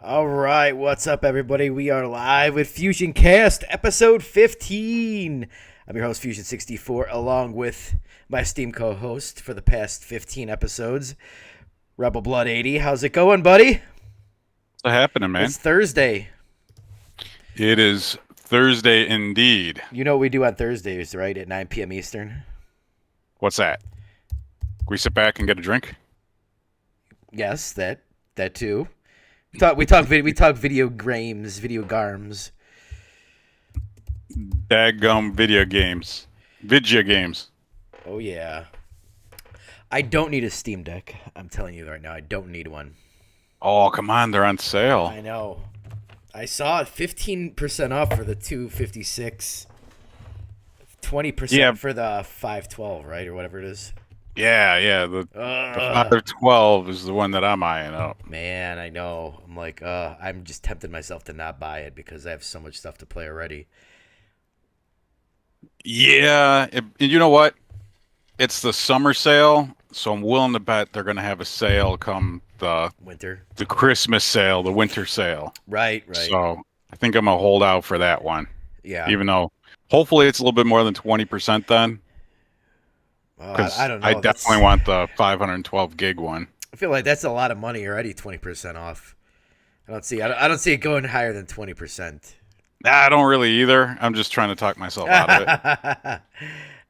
All right, what's up, everybody? We are live with FusionCast, episode 15. I'm your host, Fusion64, along with my esteemed co-host for the past 15 episodes, Rebel Blood 80. How's it going, buddy? What's happening, man? It's Thursday. It is Thursday indeed. You know what we do on Thursdays, right? At 9 p.m. Eastern. What's that? We sit back and get a drink? Yes, that too. We talk video games, video garms. Daggum video games. Vidya games. Oh yeah. I don't need a Steam Deck. I'm telling you right now, I don't need one. Oh, come on, they're on sale. I know. I saw it 15% off for the 256. 20% for the 512, right? Or whatever it is. Yeah. The 512 is the one that I'm eyeing up. Man, I know. I'm like, I'm just tempting myself to not buy it because I have so much stuff to play already. Yeah, you know what? It's the summer sale, so I'm willing to bet they're going to have a sale come the Christmas sale, the winter sale. Right. So I think I'm going to hold out for that one. Yeah. Even though hopefully it's a little bit more than 20% then. Because I don't know. I definitely want the 512 gig one. I feel like that's a lot of money already, 20% off. I don't see it going higher than 20%. Nah, I don't really either. I'm just trying to talk myself out of it.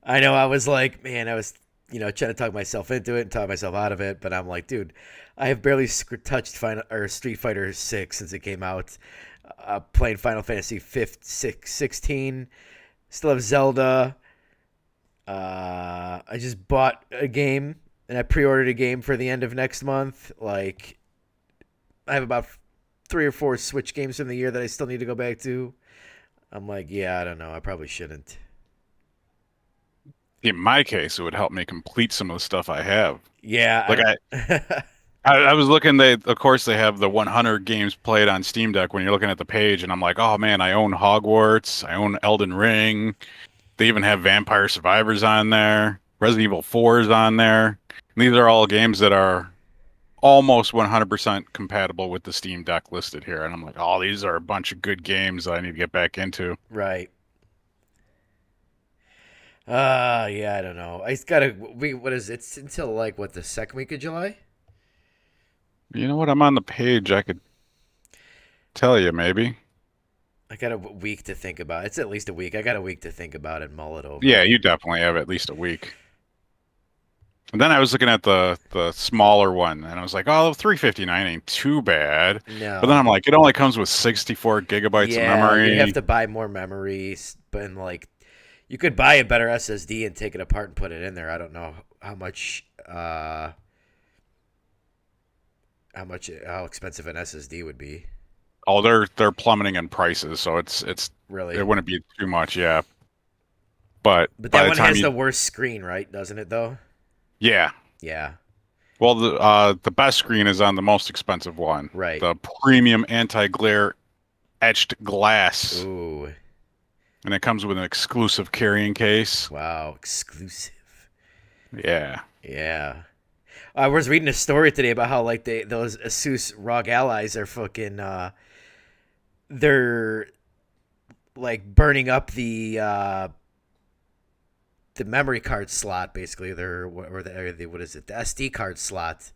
I know. I was like, man, I was, trying to talk myself into it and talk myself out of it. But I'm like, dude, I have barely touched Street Fighter 6 since it came out. Playing Final Fantasy 16. Still have Zelda. I just bought a game and I pre-ordered a game for the end of next month. Like, I have about 3 or 4 Switch games from the year that I still need to go back to. I'm like, yeah, I don't know. I probably shouldn't. In my case, it would help me complete some of the stuff I have. Yeah. Like I was looking, of course, they have the 100 games played on Steam Deck when you're looking at the page, and I'm like, oh man, I own Hogwarts, I own Elden Ring. They even have Vampire Survivors on there. Resident Evil 4 is on there. And these are all games that are almost 100% compatible with the Steam Deck listed here. And I'm like, oh, these are a bunch of good games that I need to get back into. Right. Yeah, I don't know. What is it? It's until the second week of July? You know what? I'm on the page. I could tell you maybe. I got a week to think about it. It's at least a week. I got a week to think about it and mull it over. Yeah, you definitely have at least a week. And then I was looking at the smaller one, and I was like, oh, $359 ain't too bad. No. But then I'm like, it only comes with 64 gigabytes of memory. You have to buy more memories, but you could buy a better SSD and take it apart and put it in there. I don't know how expensive an SSD would be. Oh, they're plummeting in prices, so it's really, it wouldn't be too much, yeah. But that one has the worst screen, right? Doesn't it though? Yeah. Yeah. Well, the best screen is on the most expensive one, right? The premium anti-glare etched glass. Ooh. And it comes with an exclusive carrying case. Wow, exclusive. Yeah. Yeah. I was reading a story today about how those Asus ROG Allies are fucking they're burning up the memory card slot, basically. What is it? The SD card slot.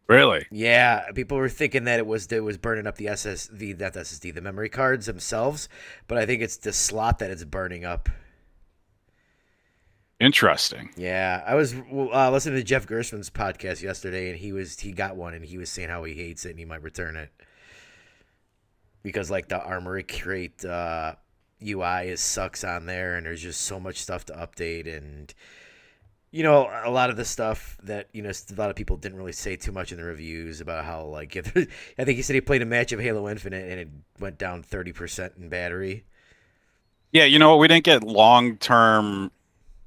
Really? Yeah, people were thinking that it was burning up the memory cards themselves, but I think it's the slot that it's burning up. Interesting. Yeah, I was listening to Jeff Gershman's podcast yesterday, and he got one, and he was saying how he hates it and he might return it because the Armory Crate UI sucks on there, and there's just so much stuff to update, and a lot of the stuff that a lot of people didn't really say too much in the reviews about how I think he said he played a match of Halo Infinite and it went down 30% in battery. Yeah, we didn't get long-term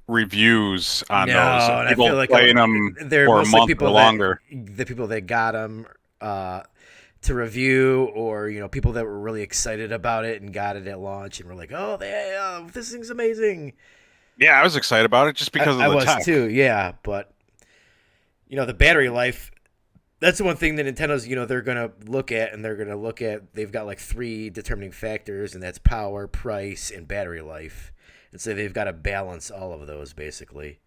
reviews on those. And people I feel playing them for a month or longer. The people that got them to review, or people that were really excited about it and got it at launch and were like, "Oh, this thing's amazing." Yeah, I was excited about it just because of the tech. I was too. Yeah, but the battery life That's the one thing that Nintendo's, they're gonna look at, and they're gonna look at. They've got like three determining factors, and that's power, price, and battery life. And so they've got to balance all of those basically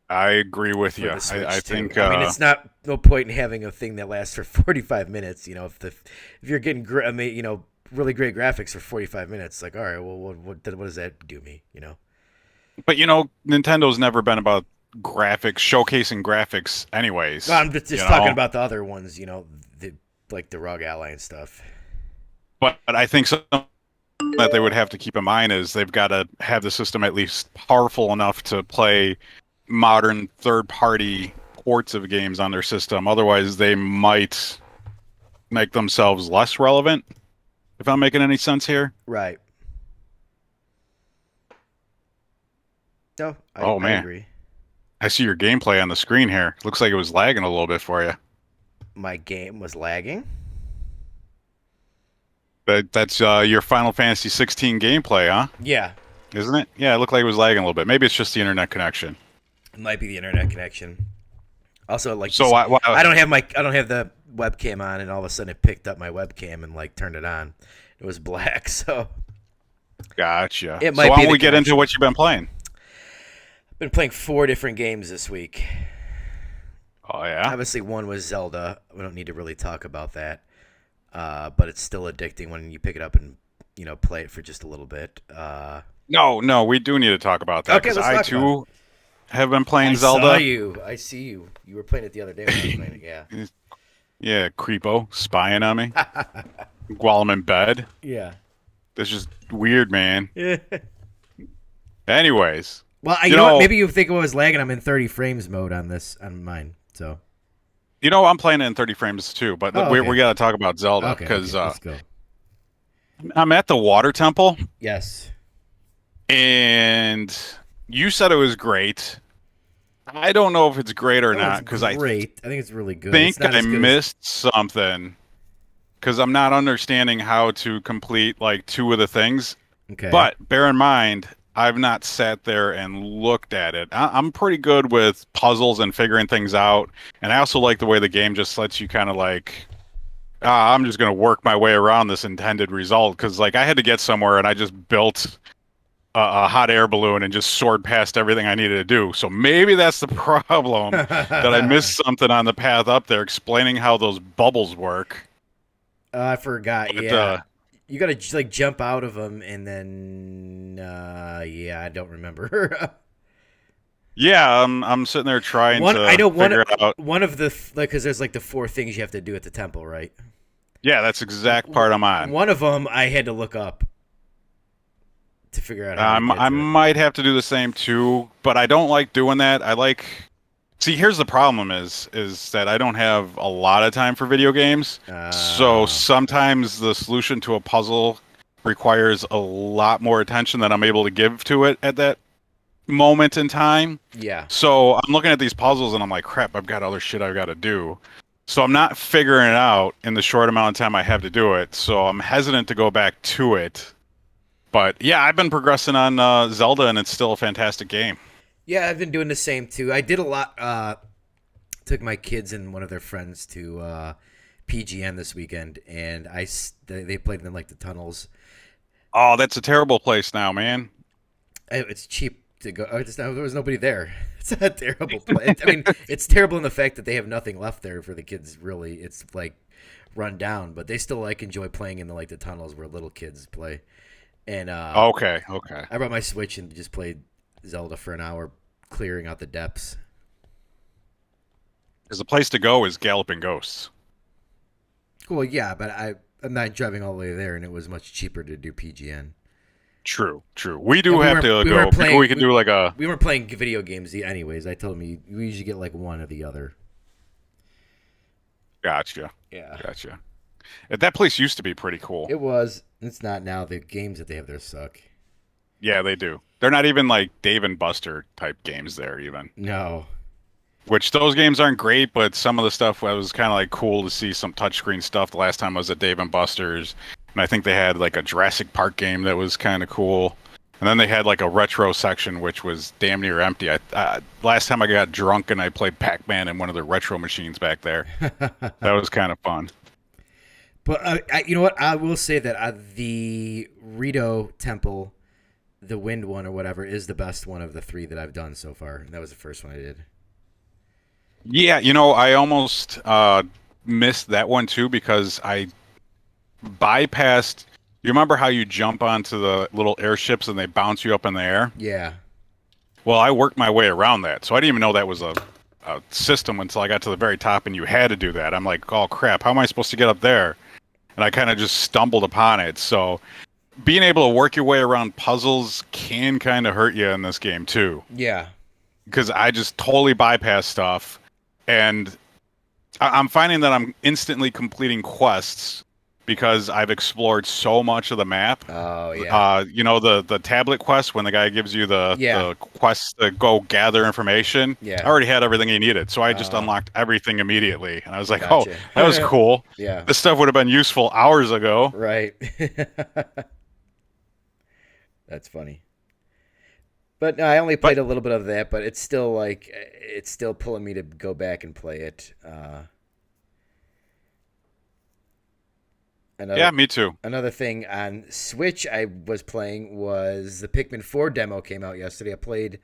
I agree with for you. the Switch I too. think I mean, it's not no point in having a thing that lasts for 45 minutes. If you're getting really great graphics for 45 minutes, like all right, well, what does that do me? but Nintendo's never been about graphics, showcasing graphics anyways. Well, I'm just talking about the other ones. Like the ROG Ally and stuff. But I think something that they would have to keep in mind is they've got to have the system at least powerful enough to play modern third-party ports of games on their system. Otherwise, they might make themselves less relevant, if I'm making any sense here. Right. No, I agree. I see your gameplay on the screen here. Looks like it was lagging a little bit for you. My game was lagging? That's your Final Fantasy 16 gameplay, huh? Yeah. Isn't it? Yeah, it looked like it was lagging a little bit. Maybe it's just the internet connection. It might be the internet connection. Also, like, so I don't have the webcam on, and all of a sudden it picked up my webcam and like turned it on. It was black, so. Gotcha. It might so why be don't the we get into what you've been playing? I've been playing 4 different games this week. Oh yeah. Obviously, one was Zelda. We don't need to really talk about that, but it's still addicting when you pick it up and play it for just a little bit. No, we do need to talk about that Okay, because let's I talk about too have been playing Zelda. I see you. You were playing it the other day when I was playing it. Yeah. Yeah, creepo spying on me while I'm in bed. Yeah. That's just weird, man. Yeah. Anyways. Well, you know what? Maybe you think it was lagging. I'm in 30 frames mode on mine. So. I'm playing it in 30 frames too, but we got to talk about Zelda because let's go. I'm at the water temple. Yes. And you said it was great. I don't know if it's great or not because I think it's really good. Think I missed something because I'm not understanding how to complete like 2 of the things. Okay. But bear in mind, I've not sat there and looked at it. I'm pretty good with puzzles and figuring things out, and I also like the way the game just lets you kind of like, I'm just gonna work my way around this intended result because like I had to get somewhere and I just built a hot air balloon and just soared past everything I needed to do. So maybe that's the problem that I missed something on the path up there explaining how those bubbles work. I forgot. But, yeah. You gotta like jump out of them, and then I don't remember. Yeah, I'm sitting there trying to figure it out. One of the because there's like the 4 things you have to do at the temple, right? Yeah, that's the exact part I'm on. One of them I had to look up to figure out how to get to I it. might have to do the same too, but I don't like doing that. See, here's the problem is that I don't have a lot of time for video games. So sometimes the solution to a puzzle requires a lot more attention than I'm able to give to it at that moment in time. Yeah. So I'm looking at these puzzles and I'm like, crap, I've got other shit I've got to do. So I'm not figuring it out in the short amount of time I have to do it. So I'm hesitant to go back to it. But yeah, I've been progressing on Zelda and it's still a fantastic game. Yeah, I've been doing the same too. I did a lot. Took my kids and one of their friends to PGN this weekend, and they played in like the tunnels. Oh, that's a terrible place now, man. It's cheap to go. There was nobody there. It's a terrible place. I mean, it's terrible in the fact that they have nothing left there for the kids. Really, it's like run down, but they still like enjoy playing in the tunnels where little kids play. And okay. I brought my Switch and just played Zelda for an hour, clearing out the depths. Because the place to go is Galloping Ghosts. Well, yeah, but I'm not driving all the way there, and it was much cheaper to do PGN. True. We do have to go. Maybe we can do like a. We weren't playing video games anyways. I told him we usually get like one or the other. Gotcha. Yeah. Gotcha. That place used to be pretty cool. It was. It's not now. The games that they have there suck. Yeah, they do. They're not even like Dave and Buster type games there even. No. Which those games aren't great, but some of the stuff was kind of like cool to see some touchscreen stuff. The last time I was at Dave and Buster's, and I think they had like a Jurassic Park game that was kind of cool. And then they had like a retro section, which was damn near empty. Last time I got drunk and I played Pac-Man in one of the retro machines back there. That was kind of fun. But you know what? I will say that the Rito Temple, the Wind one or whatever, is the best one of the three that I've done so far. That was the first one I did. Yeah, I almost missed that one too because I bypassed. You remember how you jump onto the little airships and they bounce you up in the air? Yeah. Well, I worked my way around that, so I didn't even know that was a system until I got to the very top and you had to do that. I'm like, oh crap, how am I supposed to get up there? And I kind of just stumbled upon it. So being able to work your way around puzzles can kind of hurt you in this game too. Yeah. Because I just totally bypass stuff, and I'm finding that I'm instantly completing quests because I've explored so much of the map. Oh yeah. The tablet quest when the guy gives you the quest to go gather information. Yeah. I already had everything he needed, so I just unlocked everything immediately, and I was like, Gotcha. "Oh, that was cool." Yeah. This stuff would have been useful hours ago. Right. That's funny. But no, I only played a little bit of that, but it's still pulling me to go back and play it. Yeah, me too. Another thing on Switch I was playing was the Pikmin 4 demo came out yesterday. I played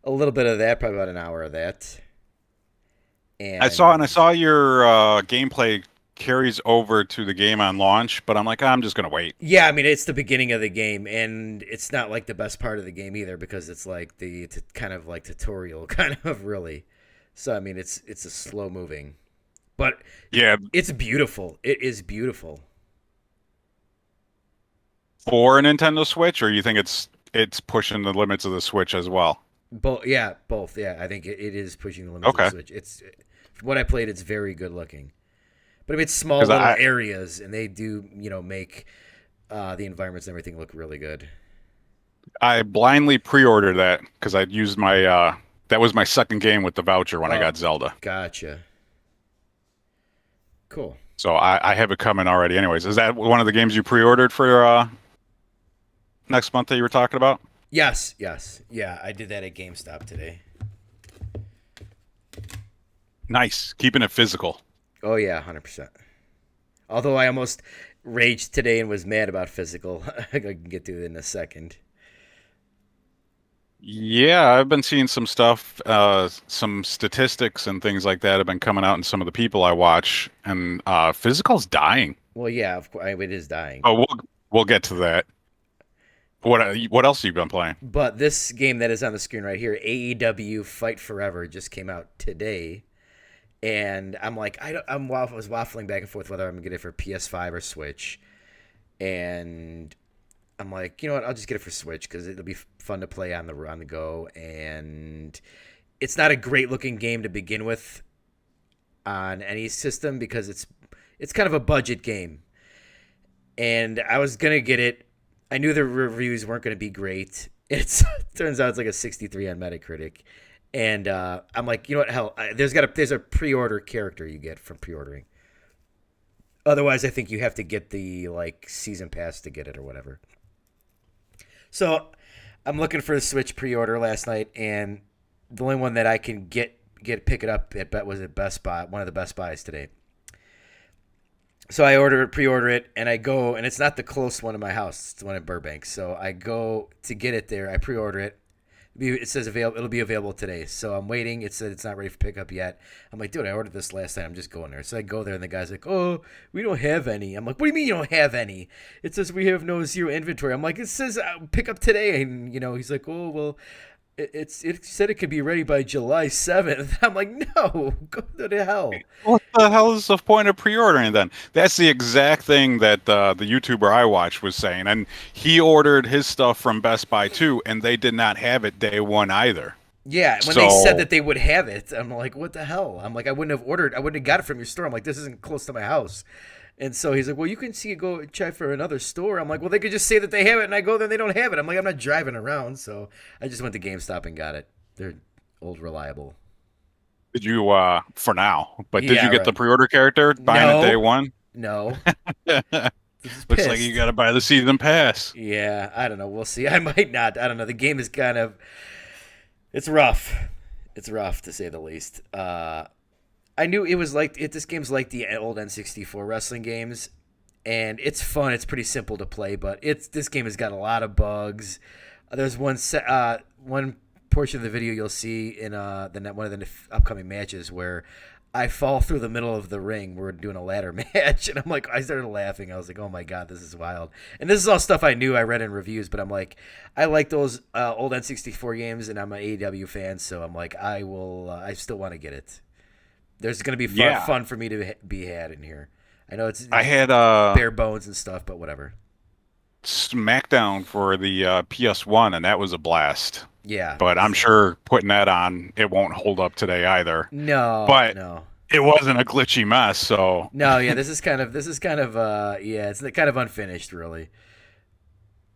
a little bit of that, probably about an hour of that. And I saw your gameplay carries over to the game on launch, but I'm like, I'm just gonna wait. yeah, I mean it's the beginning of the game, and it's not like the best part of the game either because it's like the kind of like tutorial kind of really. So I mean it's a slow moving, but Yeah, it's beautiful. It is beautiful. for a Nintendo Switch, or you think it's pushing the limits of the Switch as well? Both, yeah, both, yeah. I think it is pushing the limits of Okay. the Switch. It's what I played. It's very good looking, but I mean, it's small 'Cause little I- areas, and they do make the environments and everything look really good. I blindly pre-ordered that because I used my that was my second game with the voucher when I Oh. got Zelda. Gotcha. Cool. So I have it coming already. Anyways, is that one of the games you pre-ordered for next month that you were talking about? Yes, yeah. I did that at GameStop today. Nice, keeping it physical. Oh yeah, 100%. Although I almost raged today and was mad about physical. I can get to it in a second. Yeah, I've been seeing some stuff, some statistics and things like that have been coming out in some of the people I watch, and physical's dying. Well, yeah, of course, it is dying. Oh, we'll get to that. What else have you been playing? But this game that is on the screen right here, AEW Fight Forever, just came out today, and I'm like, I was waffling back and forth whether I'm gonna get it for PS5 or Switch, and I'm like, you know what, I'll just get it for Switch because it'll be fun to play on the go, and it's not a great looking game to begin with on any system because it's kind of a budget game, and I was gonna get it. I knew the reviews weren't going to be great. It turns out it's like a 63 on Metacritic, and I'm like, you know what? Hell, there's a pre-order character you get from pre-ordering. Otherwise, I think you have to get the like season pass to get it or whatever. So I'm looking for the Switch pre-order last night, and the only one that I can pick it up at was at Best Buy, one of the Best Buys today. So I pre-order it, and I go, and it's not the close one in my house. It's the one in Burbank. So I go to get it there. I pre-order it. It says it'll be available today. So I'm waiting. It said it's not ready for pickup yet. I'm like, dude, I ordered this last night. I'm just going there. So I go there, and the guy's like, oh, we don't have any. I'm like, what do you mean you don't have any? It says we have zero inventory. I'm like, it says pick up today. And, he's like, oh, well, it said it could be ready by July 7th. I'm like, no, go to the hell. What the hell is the point of pre-ordering then? That's the exact thing that the YouTuber I watched was saying, and he ordered his stuff from Best Buy too, and they did not have it day one either. Yeah, when they said that they would have it, I'm like, what the hell? I'm like, I wouldn't have got it from your store. I'm like, this isn't close to my house. And so he's like, well, you can go check for another store. I'm like, well, they could just say that they have it, and I go there and they don't have it. I'm like, I'm not driving around. So I just went to GameStop and got it. They're old reliable. Did you, for now, but did Yeah, you get right. the pre-order character buying it day one? No. Just Looks like you pissed. got to buy the season pass. Yeah, I don't know. We'll see. I might not. I don't know. The game is kind of it's rough. It's rough to say the least. I knew it was like this game's like the old N64 wrestling games, and it's fun. It's pretty simple to play, but this game has got a lot of bugs. There's one portion of the video you'll see in one of the upcoming matches where I fall through the middle of the ring. We're doing a ladder match, and I started laughing. I was like, "Oh my god, this is wild!" And this is all stuff I knew. I read in reviews, but I'm like, I like those old N64 games, and I'm an AEW fan, so I'm like, I will. I still want to get it. There's going to be fun for me to be had in here. I know it's I had bare bones and stuff, but whatever. SmackDown for the PS1, and that was a blast. Yeah, But I'm sure putting that on, it won't hold up today either. no, But no. it wasn't a glitchy mess, so No, yeah, this is kind of yeah, it's kind of unfinished, really.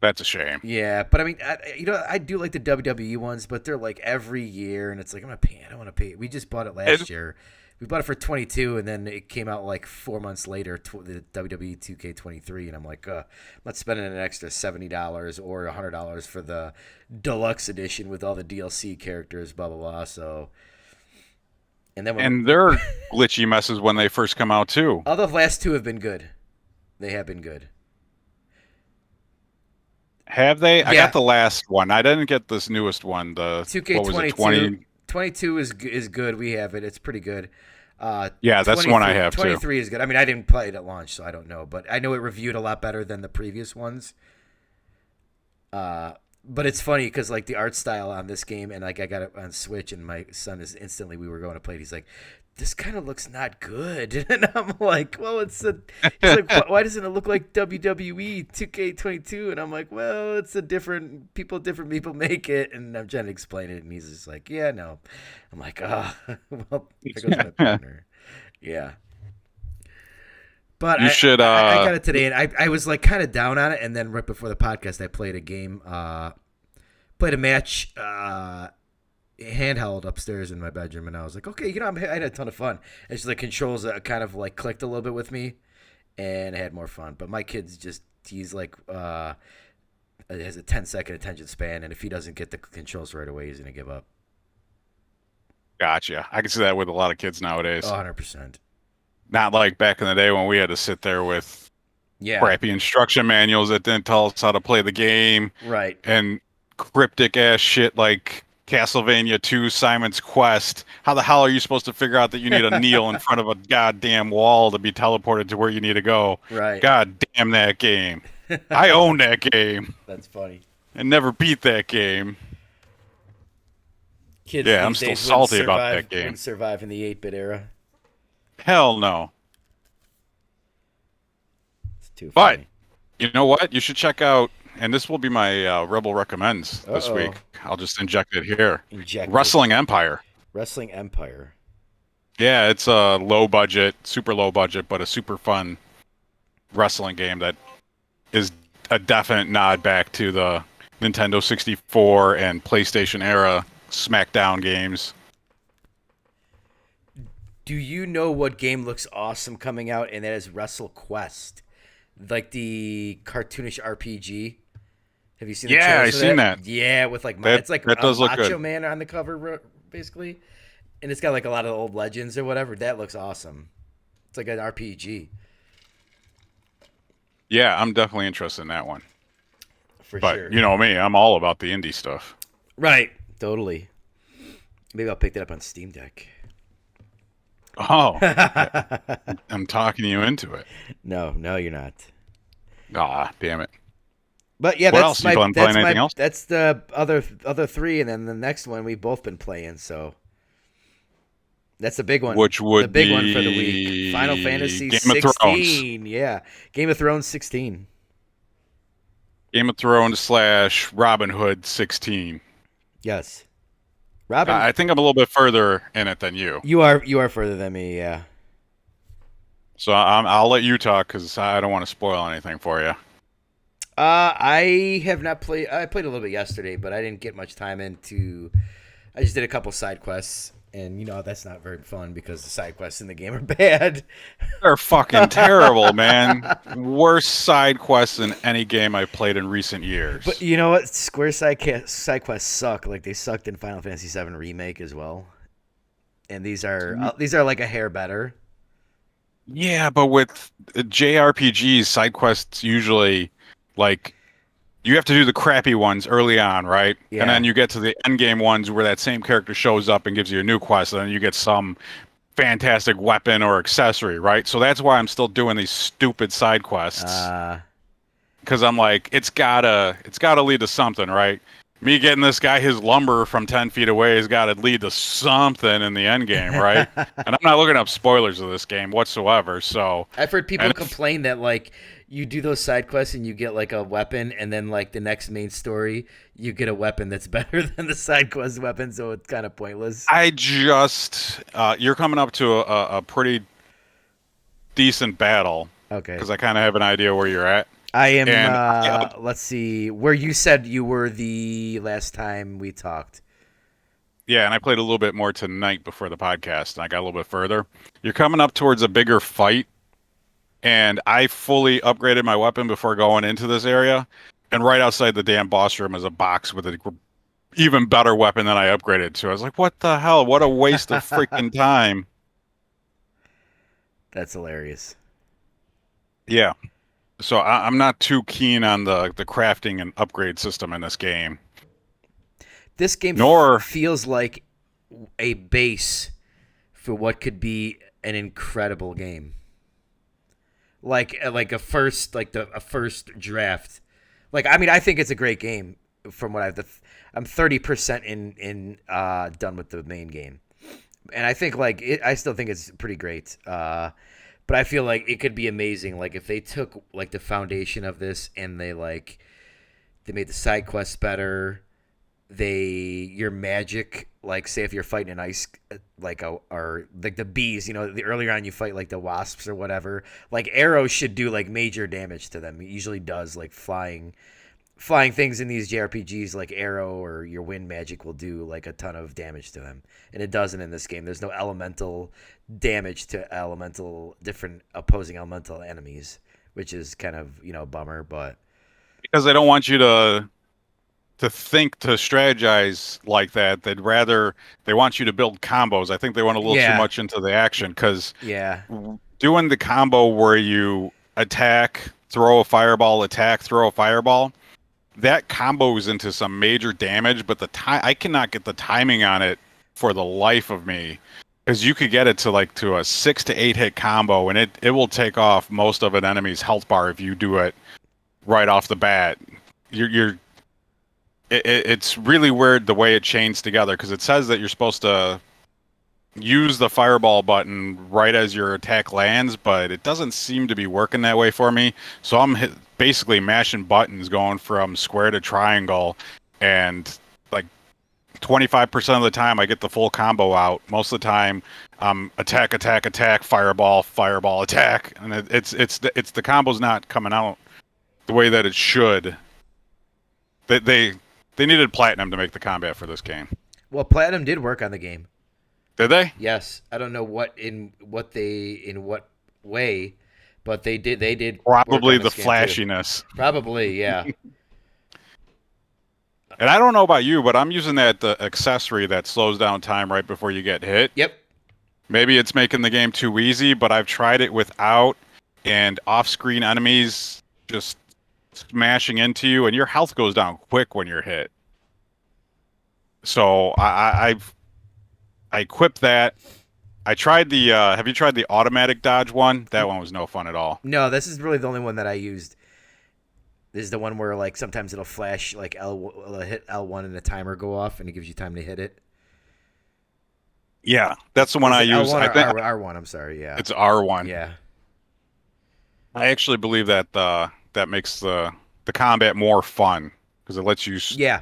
that's a shame. Yeah, but I mean, I do like the WWE ones, but they're like every year, and it's like I don't want to pay. We just bought it last year. We bought it for 22, and then it came out like 4 months later, the WWE 2K23, and I'm like, I'm not spending an extra $70 or $100 for the deluxe edition with all the DLC characters, blah blah blah. So, and they're glitchy messes when they first come out too. All the last two have been good. They have been good. Have they? Yeah. I got the last one. I didn't get this newest one. The 2K22. 22 is good. We have it. It's pretty good. Yeah, that's one I have 23 is good. I mean, I didn't play it at launch, so I don't know, but I know it reviewed a lot better than the previous ones. But it's funny because like the art style on this game, and like I got it on Switch, and my son is instantly we were going to play it. He's like, "This kind of looks not good," and I'm like, "Well, he's like, why doesn't it look like WWE 2K22?" And I'm like, "Well, it's different people make it," and I'm trying to explain it, and he's just like, "Yeah, no." I'm like, well, there goes my partner. Yeah. But you should. I got it today, and I was like kind of down on it, and then right before the podcast, I played a game, played a match, handheld upstairs in my bedroom, and I was like, okay, I had a ton of fun. It's just the controls kind of like clicked a little bit with me, and I had more fun. But my kid's he's like has a 10-second attention span, and if he doesn't get the controls right away, he's gonna give up. Gotcha. I can see that with a lot of kids nowadays. 100%. Not like back in the day when we had to sit there with crappy instruction manuals that didn't tell us how to play the game. Right. And cryptic ass shit like Castlevania 2 Simon's Quest. How the hell are you supposed to figure out that you need to kneel in front of a goddamn wall to be teleported to where you need to go? Right. God damn that game. I own that game. That's funny. And never beat that game. Kids I'm still salty about that game. Wouldn't survive in the 8-bit era. Hell no. It's too funny. But you know what? You should check out, and this will be my Rebel Recommends this week. I'll just inject it here. Wrestling Empire. Wrestling Empire. Yeah, it's a low budget, super low budget, but a super fun wrestling game that is a definite nod back to the Nintendo 64 and PlayStation era SmackDown games. Do you know what game looks awesome coming out, and that is WrestleQuest, like the cartoonish RPG? Have you seen? Yeah, I've seen that. Yeah, with like it's like that does look Macho good. Man on the cover, basically, and it's got like a lot of old legends or whatever. That looks awesome. It's like an RPG. Yeah, I'm definitely interested in that one. For but sure. You know me, I'm all about the indie stuff. Right. Totally. Maybe I'll pick that up on Steam Deck. Oh, I'm talking you into it. No, you're not. Ah, damn it. But yeah, what else? You playing anything else? That's the other three, and then the next one we've both been playing. So that's the big one. Which would the big be one for the week? Final Fantasy Game 16. of Thrones. Yeah, Game of Thrones 16. Game of Thrones / Robin Hood 16. Yes. Robin, I think I'm a little bit further in it than you. You are further than me, yeah. So I'll let you talk because I don't want to spoil anything for you. I have not played. I played a little bit yesterday, but I didn't get much time into. I just did a couple side quests. And you know that's not very fun because the side quests in the game are bad. They're fucking terrible, man. Worst side quests in any game I've played in recent But years. you know what? Square side quests suck. Like they sucked in Final Fantasy VII Remake as well. And these are like a hair better. Yeah, but with JRPGs, side quests usually like you have to do the crappy ones early on, right? And Yeah. then you get to the end game ones where that same character shows up and gives you a new quest, and then you get some fantastic weapon or accessory, right? So that's why I'm still doing these stupid side quests because I'm like, it's gotta lead to something, right? Me getting this guy his lumber from 10 feet away has got to lead to something in the end game, right? And I'm not looking up spoilers of this game whatsoever. So I've heard people complain that like you do those side quests and you get like a weapon, and then like the next main story you get a weapon that's better than the side quest weapon, so it's kind of pointless. you're coming up to a pretty decent battle Okay. because I kind of have an idea where you're at. I am. And Let's see where you said you were the last time we talked. yeah, and I played a little bit more tonight before the podcast, and I got a little bit further. You're coming up towards a bigger fight, and I fully upgraded my weapon before going into this area. And right outside the damn boss room is a box with an even better weapon than I upgraded to. I was like, what the hell? What a waste of freaking time. That's hilarious. Yeah. So I'm not too keen on the crafting and upgrade system in this game. This game Nor feels like a base for what could be an incredible game. Like a first a first draft. Like I mean I think it's a great game from what I'm 30% in done with the main game. And I think I still think it's pretty great. But I feel like it could be amazing like if they took like the foundation of this and they made the side quests better. Your magic, like say if you're fighting an ice or like the bees, you know, the earlier on you fight like the wasps or whatever, like arrows should do like major damage to them. It usually does, like flying things in these JRPGs like arrow or your wind magic will do like a ton of damage to them, and it doesn't in this game. There's no elemental damage to different opposing elemental enemies, which is kind of, you know, a bummer. But because they don't want you to strategize like that. They want you to build combos. I think they went a little too much into the action because doing the combo where you attack, throw a fireball, attack, throw a fireball, that combos into some major damage, but I cannot get the timing on it for the life of me. Because you could get it to a 6 to 8 hit combo, and it will take off most of an enemy's health bar if you do it right off the bat. It's really weird the way it chains together because it says that you're supposed to use the fireball button right as your attack lands, but it doesn't seem to be working that way for me. So I'm basically mashing buttons going from square to triangle, and like 25% of the time I get the full combo out. Most of the time attack, fireball, attack, and it's the combo's not coming out the way that it should. They needed platinum to make the combat for this game. well, platinum did work on the game. Did they? Yes, I don't know what way, but they did Probably work on the this game, flashiness. too. Probably, yeah. And I don't know about you, but I'm using the accessory that slows down time right before you get hit. Yep. Maybe it's making the game too easy, but I've tried it without, and off-screen enemies just smashing into you, and your health goes down quick when you're hit. So I equipped that. I tried the. Have you tried the automatic dodge one? That one was no fun at all. No, this is really the only one that I used. This is the one where like sometimes it'll flash like it'll hit L1 and the timer go off and it gives you time to hit it. Yeah, that's the one I use. L1 I think R1. I'm sorry. Yeah. it's R1. Yeah. I actually believe that that makes the combat more fun because it lets you. Yeah.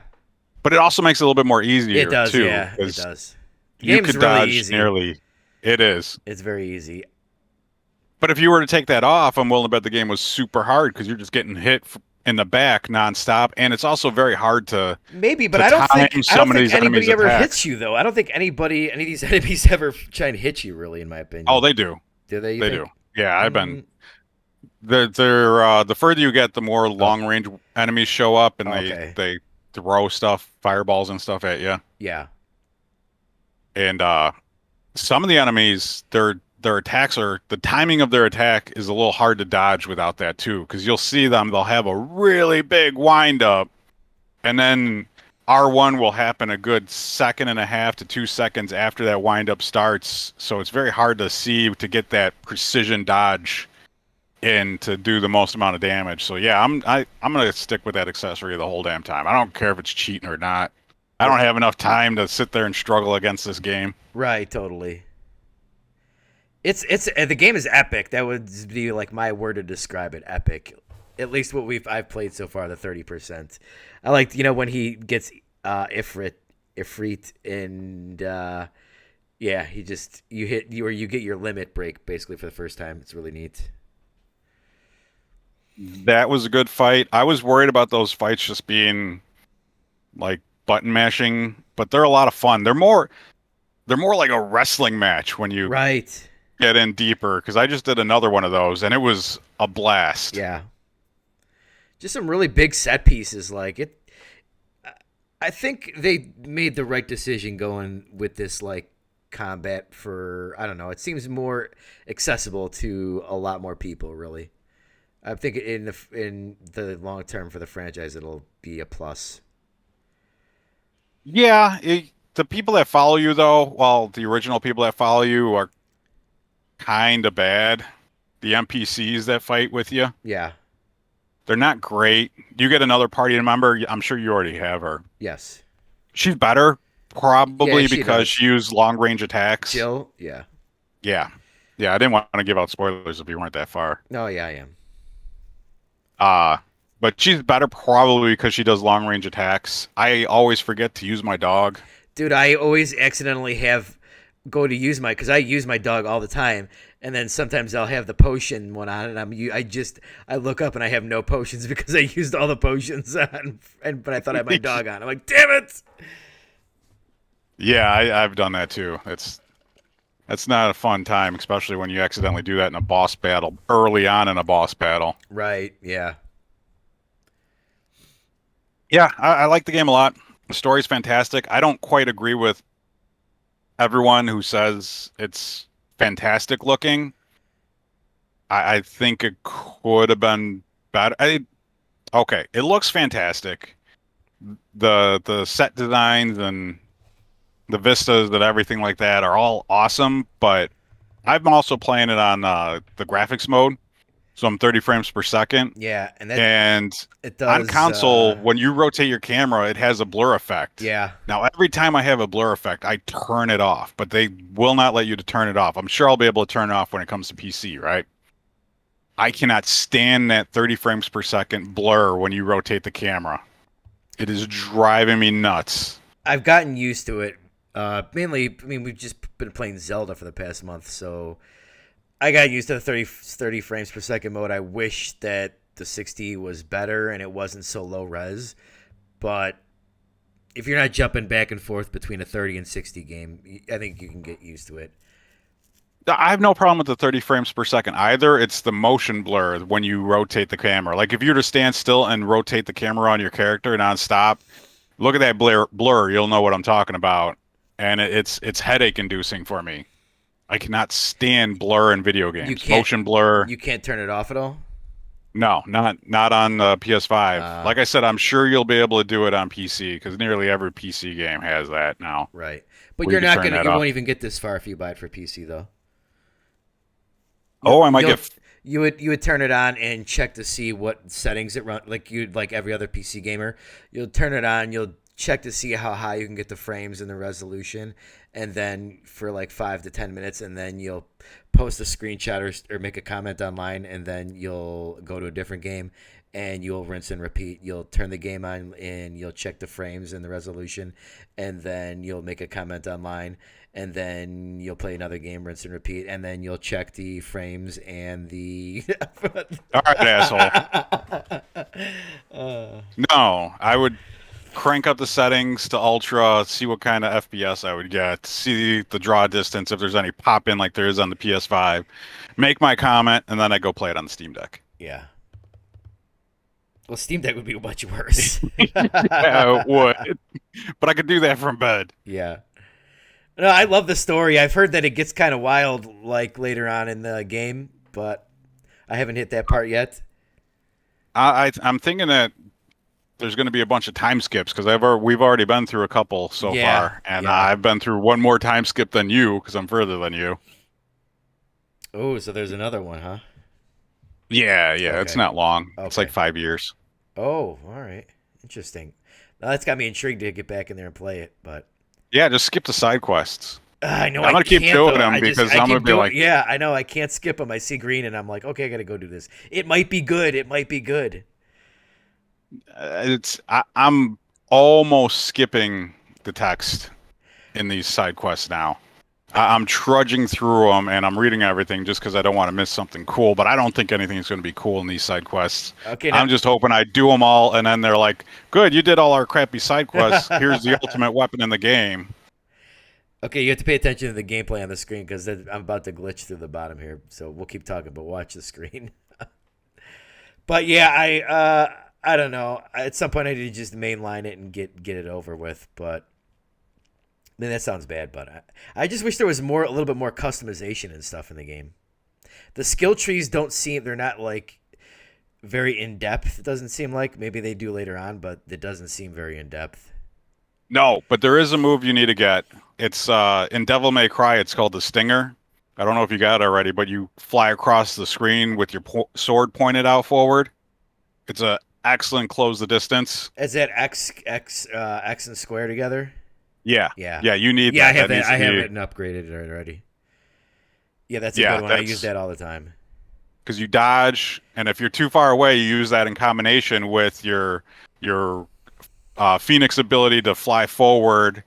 But it also makes it a little bit more easier. It does. too, Yeah. It does. The You game's could really dodge easy. nearly. It is. It's very easy. But if you were to take that off, I'm willing to bet the game was super hard because you're just getting hit in the back nonstop, and it's also very hard to Maybe, but to I don't think time some of these enemies' anybody ever attacks. hits you though. I don't think any of these enemies ever try and hit you. Really, in my Oh, opinion, they do. do they? You They think? do. Yeah, I've been. Mm, The further you get, the more oh, long range enemies show up, and okay. they throw stuff, fireballs and stuff at you. Yeah. And some of the enemies, their attacks are the timing of their attack is a little hard to dodge without that too, because you'll see them, they'll have a really big wind up, and then R1 will happen a good second and a half to 2 seconds after that wind up starts. So it's very hard to see to get that precision dodge in to do the most amount of damage. So yeah, I'm gonna stick with that accessory the whole damn time. I don't care if it's cheating or not. I don't have enough time to sit there and struggle against this game. Right. Totally. It's the game is epic. That would be like my word to describe it. Epic. At least what I've played so far. The 30%. I like when he gets Ifrit and yeah, you hit you or you get your limit break basically for the first time. It's really neat. That was a good fight. I was worried about those fights just being like button mashing, but they're a lot of fun. They're more like a wrestling match when you Right. get in deeper, because I just did another one of those and it was a blast. Yeah. Just some really big set pieces like it. I think they made the right decision going with this like combat for I don't know. It seems more accessible to a lot more people. Really, I think in the long term for the franchise, it'll be a plus. Yeah, the people that follow you though, well, the original people that follow you are kind of bad. The NPCs that fight with you, Yeah. they're not great. You get another party member, I'm sure you already have her. Yes. She's better, Yeah, probably she because does. she used long range attacks. Jill. Yeah. Yeah. Yeah, I didn't want to give out spoilers if you weren't that far. Oh yeah, I am. Uh, but she's better probably because she does long range attacks. I always forget to use my dog. Dude, I always accidentally have go to use my because I use my dog all the time, and then sometimes I'll have the potion one on, and I look up and I have no potions because I used all the potions on, and but I thought I had my dog on. I'm like, damn it! Yeah, I've done that too. That's not a fun time, especially when you accidentally do that in a boss battle early on in a boss battle. Right? Yeah. Yeah, I like the game a lot. The story's fantastic. I don't quite agree with everyone who says it's fantastic looking. I think it could have been better. Okay, it looks fantastic. The set designs and the vistas and everything like that are all awesome, but I'm also playing it on the graphics mode, so I'm 30 frames per second. Yeah, and And it on does. console, when you rotate your camera, it has a blur effect. Yeah. Now, every time I have a blur effect, I turn it off, but they will not let you to turn it off. I'm sure I'll be able to turn it off when it comes to PC, right? I cannot stand that 30 frames per second blur when you rotate the camera. It is driving me nuts. I've gotten used to it. Mainly, I mean, we've just been playing Zelda for the past month, so I got used to the 30 frames per second mode. I wish that the 60 was better and it wasn't so low res, but if you're not jumping back and forth between a 30 and 60 game, I think you can get used to it. I have no problem with the 30 frames per second either. It's the motion blur when you rotate the camera. Like if you were to stand still and rotate the camera on your character nonstop, look at that blur, you'll know what I'm talking about. And it's headache inducing for me. I cannot stand blur in video games. Motion blur. You can't turn it off at all? No, not on the PS5. Uh, Like I said, I'm sure you'll be able to do it on PC because nearly every PC game has that now. Right. But Where you're you can not turn going to that you off. won't even get this far if you buy it for PC though. Oh, I might You'll- get. you would turn it on and check to see what settings it run like every other PC gamer. You'll turn it on, you'll check to see how high you can get the frames and the resolution, and then for like 5 to 10 minutes, and then you'll post a screenshot or make a comment online, and then you'll go to a different game and you'll rinse and repeat. You'll turn the game on and you'll check the frames and the resolution, and then you'll make a comment online, and then you'll play another game, rinse and repeat, and then you'll check the frames and the. All right, asshole. No, I would crank up the settings to ultra, see what kind of FPS I would get, see the draw distance if there's any pop in like there is on the PS5, make my comment, and then I go play it on the Steam Deck. Yeah. Well, Steam Deck would be much worse. Yeah, it would. But I could do that from bed. Yeah. No, I love the story. I've heard that it gets kind of wild like later on in the game, but I haven't hit that part yet. I'm thinking that there's going to be a bunch of time skips because we've already been through a couple so far, and I've been through one more time skip than you because I'm further than you. Oh, so there's another one, huh? Yeah, Okay. It's not long. Okay. It's like 5 years. Oh, all right. Interesting. Now, that's got me intrigued to get back in there and play it, but Yeah, just skip the side quests. I know I'm I gonna keep can't, doing though. them because I'm gonna be like, yeah, I know I can't skip them. I see green and I'm like, okay, I got to go do this. It might be good. It might be good. I'm almost skipping the text in these side quests now. I'm trudging through them and I'm reading everything just because I don't want to miss something cool. But I don't think anything is going to be cool in these side quests. Okay, I'm just hoping I do them all, and then they're like, "Good, you did all our crappy side quests. Here's the ultimate weapon in the game." Okay, you have to pay attention to the gameplay on the screen because I'm about to glitch through the bottom here. So we'll keep talking, but watch the screen. But yeah, I don't know. At some point, I need to just mainline it and get it over with. But I mean, that sounds bad. But I just wish there was a little bit more customization and stuff in the game. The skill trees they're not like very in depth. It doesn't seem like. Maybe they do later on, but it doesn't seem very in depth. No, but there is a move you need to get. It's in Devil May Cry. It's called the Stinger. I don't know if you got it already, but you fly across the screen with your sword pointed out forward. It's a excellent close the distance. Is that X and square together? Yeah. Yeah. You need. Yeah, that. I have that. I have it and upgraded it already. Yeah, that's a good one. I use that all the time. Because you dodge, and if you're too far away, you use that in combination with your Phoenix ability to fly forward.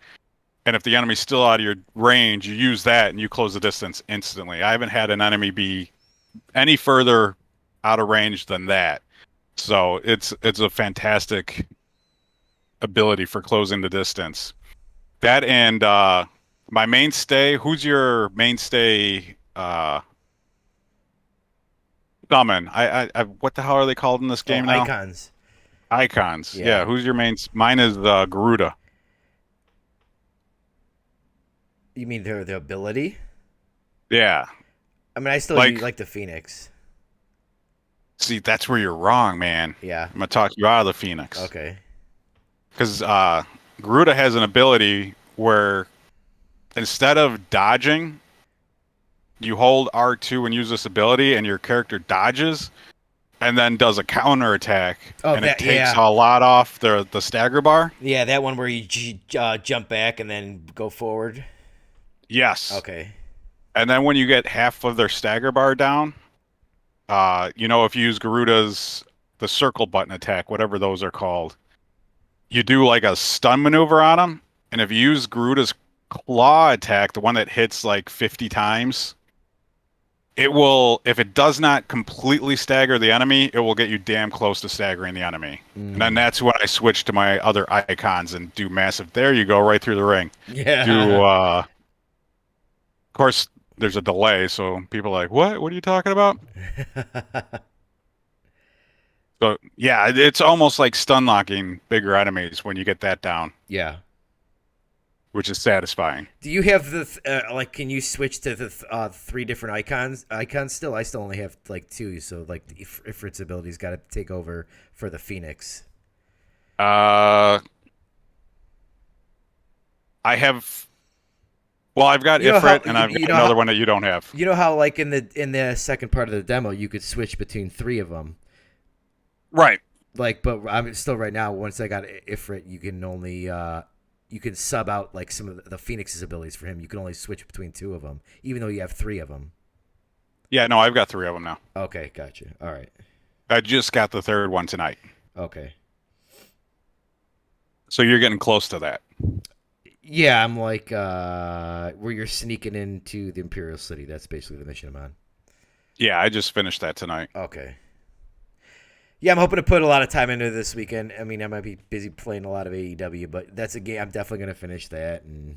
And if the enemy's still out of your range, you use that and you close the distance instantly. I haven't had an enemy be any further out of range than that. So it's a fantastic ability for closing the distance. That and my mainstay. Who's your mainstay? Summon. I what the hell are they called in this game now? Icons. Icons. Yeah. Who's your main? Mine is Garuda. You mean the ability? Yeah. I mean, I still like the Phoenix. See, that's where you're wrong, man. Yeah. I'm gonna talk you out of the Phoenix. Okay. Because Garuda has an ability where instead of dodging, you hold R2 and use this ability, and your character dodges, and then does a counter attack, and it takes a lot off the stagger bar. Yeah, that one where you jump back and then go forward. Yes. Okay. And then when you get half of their stagger bar down, if you use Garuda's the circle button attack, whatever those are called, you do like a stun maneuver on them, and if you use Garuda's claw attack, the one that hits like 50 times, it will, if it does not completely stagger the enemy, it will get you damn close to staggering the enemy. And then that's when I switch to my other icons and do massive. There you go, right through the ring. Yeah. Of course, there's a delay, so people are like, what? What are you talking about? So, yeah, it's almost like stun locking bigger enemies when you get that down. Yeah. Which is satisfying. Do you have the can you switch to the 3 different icons still? I still only have like 2, so like Ifrit's ability's got to take over for the Phoenix. I have. Well, I've got Ifrit, and I've got another one that you don't have. You know how, like in the second part of the demo, you could switch between 3 of them. Right. like, but I'm still right now. Once I got Ifrit, you can only you can sub out like some of the Phoenix's abilities for him. You can only switch between two of them, even though you have three of them. Yeah, no, I've got three of them now. Okay, gotcha. All right. I just got the third one tonight. Okay. So you're getting close to that. Yeah, I'm like where you're sneaking into the Imperial City. That's basically the mission I'm on. Yeah, I just finished that tonight. Okay. Yeah, I'm hoping to put a lot of time into this weekend. I mean, I might be busy playing a lot of AEW, but that's a game I'm definitely going to finish that. And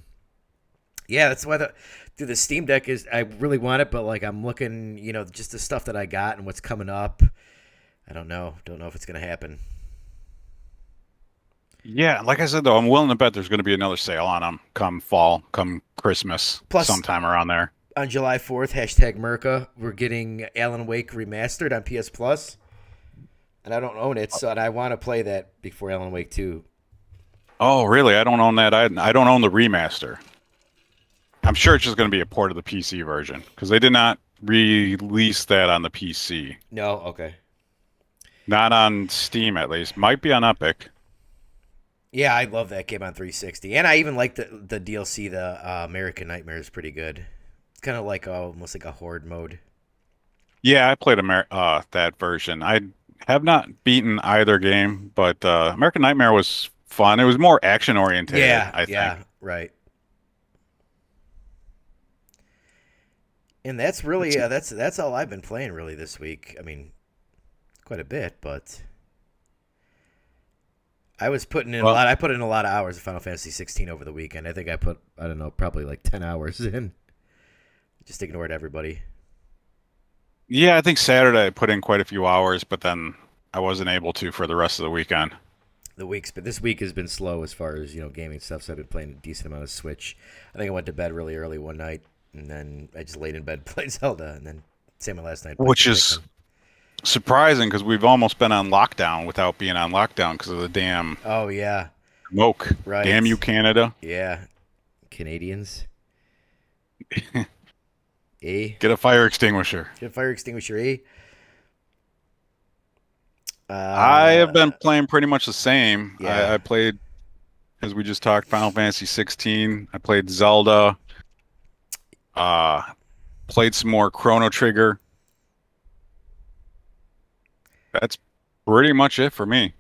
yeah, that's why the Steam Deck is. I really want it, but like I'm looking, just the stuff that I got and what's coming up. I don't know. Don't know if it's going to happen. Yeah, like I said though, I'm willing to bet there's going to be another sale on them come fall, come Christmas, Plus, sometime around there. On July 4th, #Merca, we're getting Alan Wake remastered on PS Plus. And I don't own it, so I want to play that before Alan Wake 2. Oh, really? I don't own that. I don't own the remaster. I'm sure it's just going to be a port of the PC version because they did not release that on the PC. No, okay. Not on Steam, at least. Might be on Epic. Yeah, I love that game on 360, and I even like the DLC. The American Nightmare is pretty good. It's kind of like almost like a horde mode. Yeah, I played that version. I have not beaten either game, but American Nightmare was fun. It was more action oriented. Yeah, I think. yeah, right. And that's really that's all I've been playing really this week. I mean, quite a bit, but I was putting in a lot. I put in a lot of hours of Final Fantasy 16 over the weekend. I think I put don't know, probably like 10 hours in. Just ignored everybody. Yeah, I think Saturday I put in quite a few hours, but then I wasn't able to for the rest of the weekend. But this week has been slow as far as gaming stuff. So I've been playing a decent amount of Switch. I think I went to bed really early one night, and then I just laid in bed, played Zelda, and then same last night. Which is surprising because we've almost been on lockdown without being on lockdown because of the damn. Oh yeah. Smoke. Right. Damn you, Canada. Yeah. Canadians. Get a fire extinguisher. Get a fire extinguisher, I have been playing pretty much the same. Yeah. I played, as we just talked, Final Fantasy 16. I played Zelda. Played some more Chrono Trigger. That's pretty much it for me.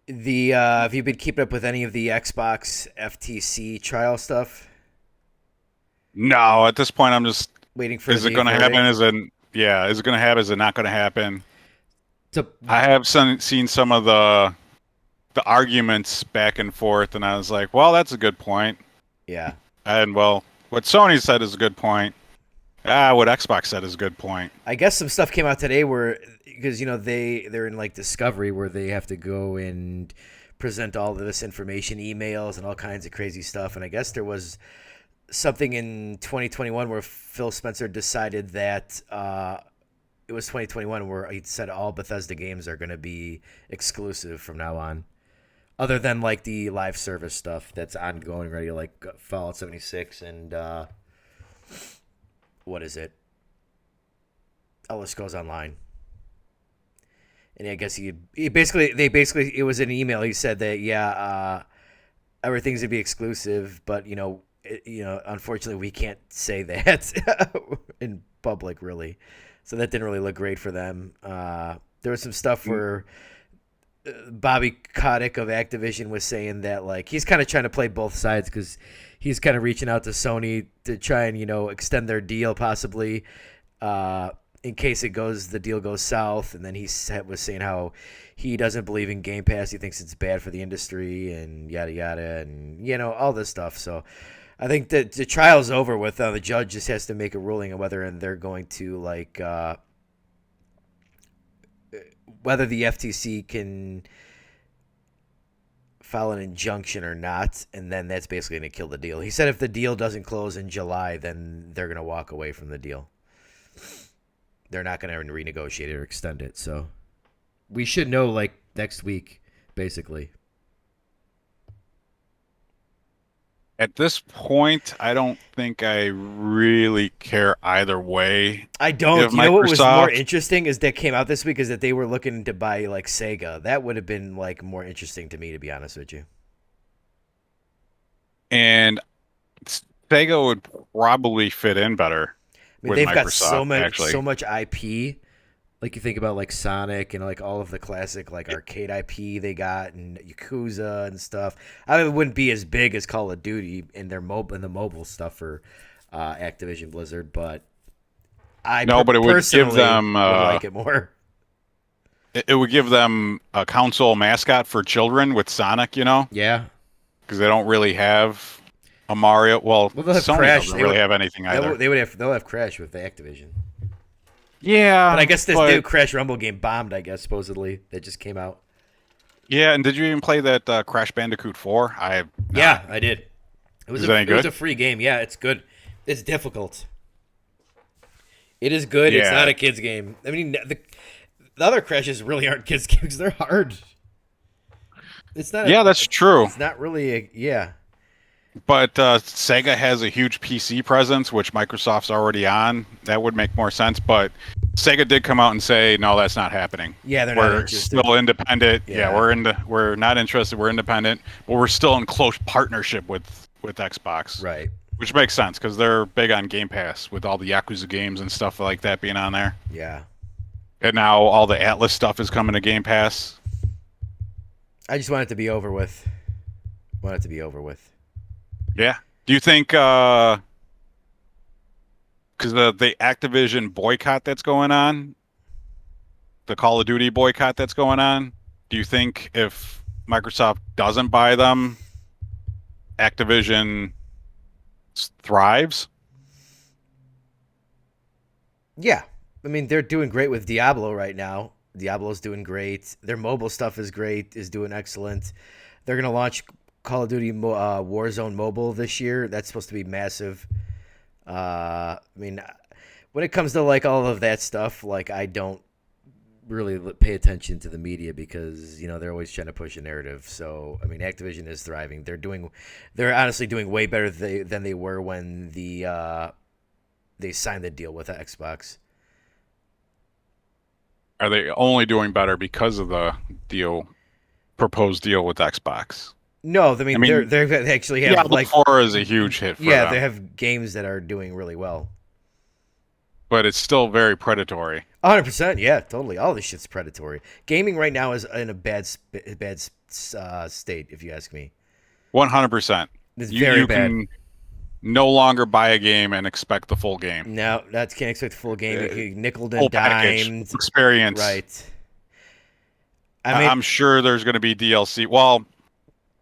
Have you been keeping up with any of the Xbox FTC trial stuff? No, at this point I'm just waiting for. Is it going to happen? Is it going to happen? Is it not going to happen? I have seen some of the arguments back and forth, and I was like, well, that's a good point. Yeah. And well, what Sony said is a good point. What Xbox said is a good point. I guess some stuff came out today where, because they're in like discovery where they have to go and present all of this information, emails, and all kinds of crazy stuff. And I guess there was something in 2021 where Phil Spencer decided that it was 2021 where he said all Bethesda games are going to be exclusive from now on, other than like the live service stuff that's ongoing already, like Fallout 76 and what is it? Elder Scrolls Online. And I guess they basically it was an email. He said that everything's gonna be exclusive, but unfortunately we can't say that in public really. So that didn't really look great for them. There was some stuff where Bobby Kotick of Activision was saying that like he's kind of trying to play both sides because he's kind of reaching out to Sony to try and extend their deal possibly in case the deal goes south. And then he was saying how he doesn't believe in Game Pass. He thinks it's bad for the industry and yada yada and all this stuff. So I think that the trial's over with. The judge just has to make a ruling on whether they're going to whether the FTC can file an injunction or not, and then that's basically going to kill the deal. He said if the deal doesn't close in July, then they're going to walk away from the deal. They're not going to renegotiate it or extend it. So we should know like next week, basically. At this point, I don't think I really care either way. I If don't. You know what was more Microsoft interesting is that came out this week is that they were looking to buy like Sega. That would have been like more interesting to me, to be honest with you. and Sega would probably fit in better I mean, with they've got Microsoft, so actually. much IP. Like you think about like Sonic and like all of the classic like arcade IP they got and Yakuza and stuff. I mean, it wouldn't be as big as Call of Duty in their mobile and the mobile stuff for Activision Blizzard, but No, but it would give personally them would like it more. it would give them a console mascot for children with Sonic, Yeah. because they don't really have a Mario. Well, Well, they'll have Sony Crash. doesn't really have anything either. They'll have Crash with the Activision. But Yeah, I guess this but new Crash Rumble game bombed. I guess supposedly that just came out. yeah, and did you even play that Crash Bandicoot 4? I have Yeah, not. I did. Is it any It was good? a free game. Yeah, it's good. It's difficult. It is good. It's Yeah. not a kids game. I mean, the other Crashes really aren't kids games. They're hard. It's not. Yeah, that's true. It's not really a yeah. But Sega has a huge PC presence, which Microsoft's already on. That would make more sense. But Sega did come out and say, no, that's not happening. Yeah, they're not We're interested. still independent. Yeah. Yeah, we're not interested. We're independent, but we're still in close partnership with Xbox, Right. which makes sense because they're big on Game Pass with all the Yakuza games and stuff like that being on there. Yeah. And now all the Atlas stuff is coming to Game Pass. I just want it to be over with. Want it to be over with. Yeah. Do you think because the Activision boycott that's going on, the Call of Duty boycott that's going on, do you think if Microsoft doesn't buy them, Activision thrives? Yeah. I mean, they're doing great with Diablo right now. Diablo's doing great. Their mobile stuff is great, is doing excellent. They're going to launch Call of Duty Warzone Mobile this year. That's supposed to be massive. I mean, when it comes to like all of that stuff, like I don't really pay attention to the media because they're always trying to push a narrative. So I mean, Activision is thriving. They're honestly doing way better than they were when they signed the deal with Xbox. Are they only doing better because of the proposed deal with Xbox? No, I mean, mean, they actually have Diablo like 4 is a huge hit for yeah, them, they have games that are doing really well. but it's still very predatory. 100%, yeah, totally. All this shit's predatory. Gaming right now is in a bad state, if you ask me. 100%. It's You very you bad. can no longer buy a game and expect the full game. No, that can't expect the full game. You can nickel Full and package dimed. experience. Right. I mean, I'm sure there's going to be DLC. Well,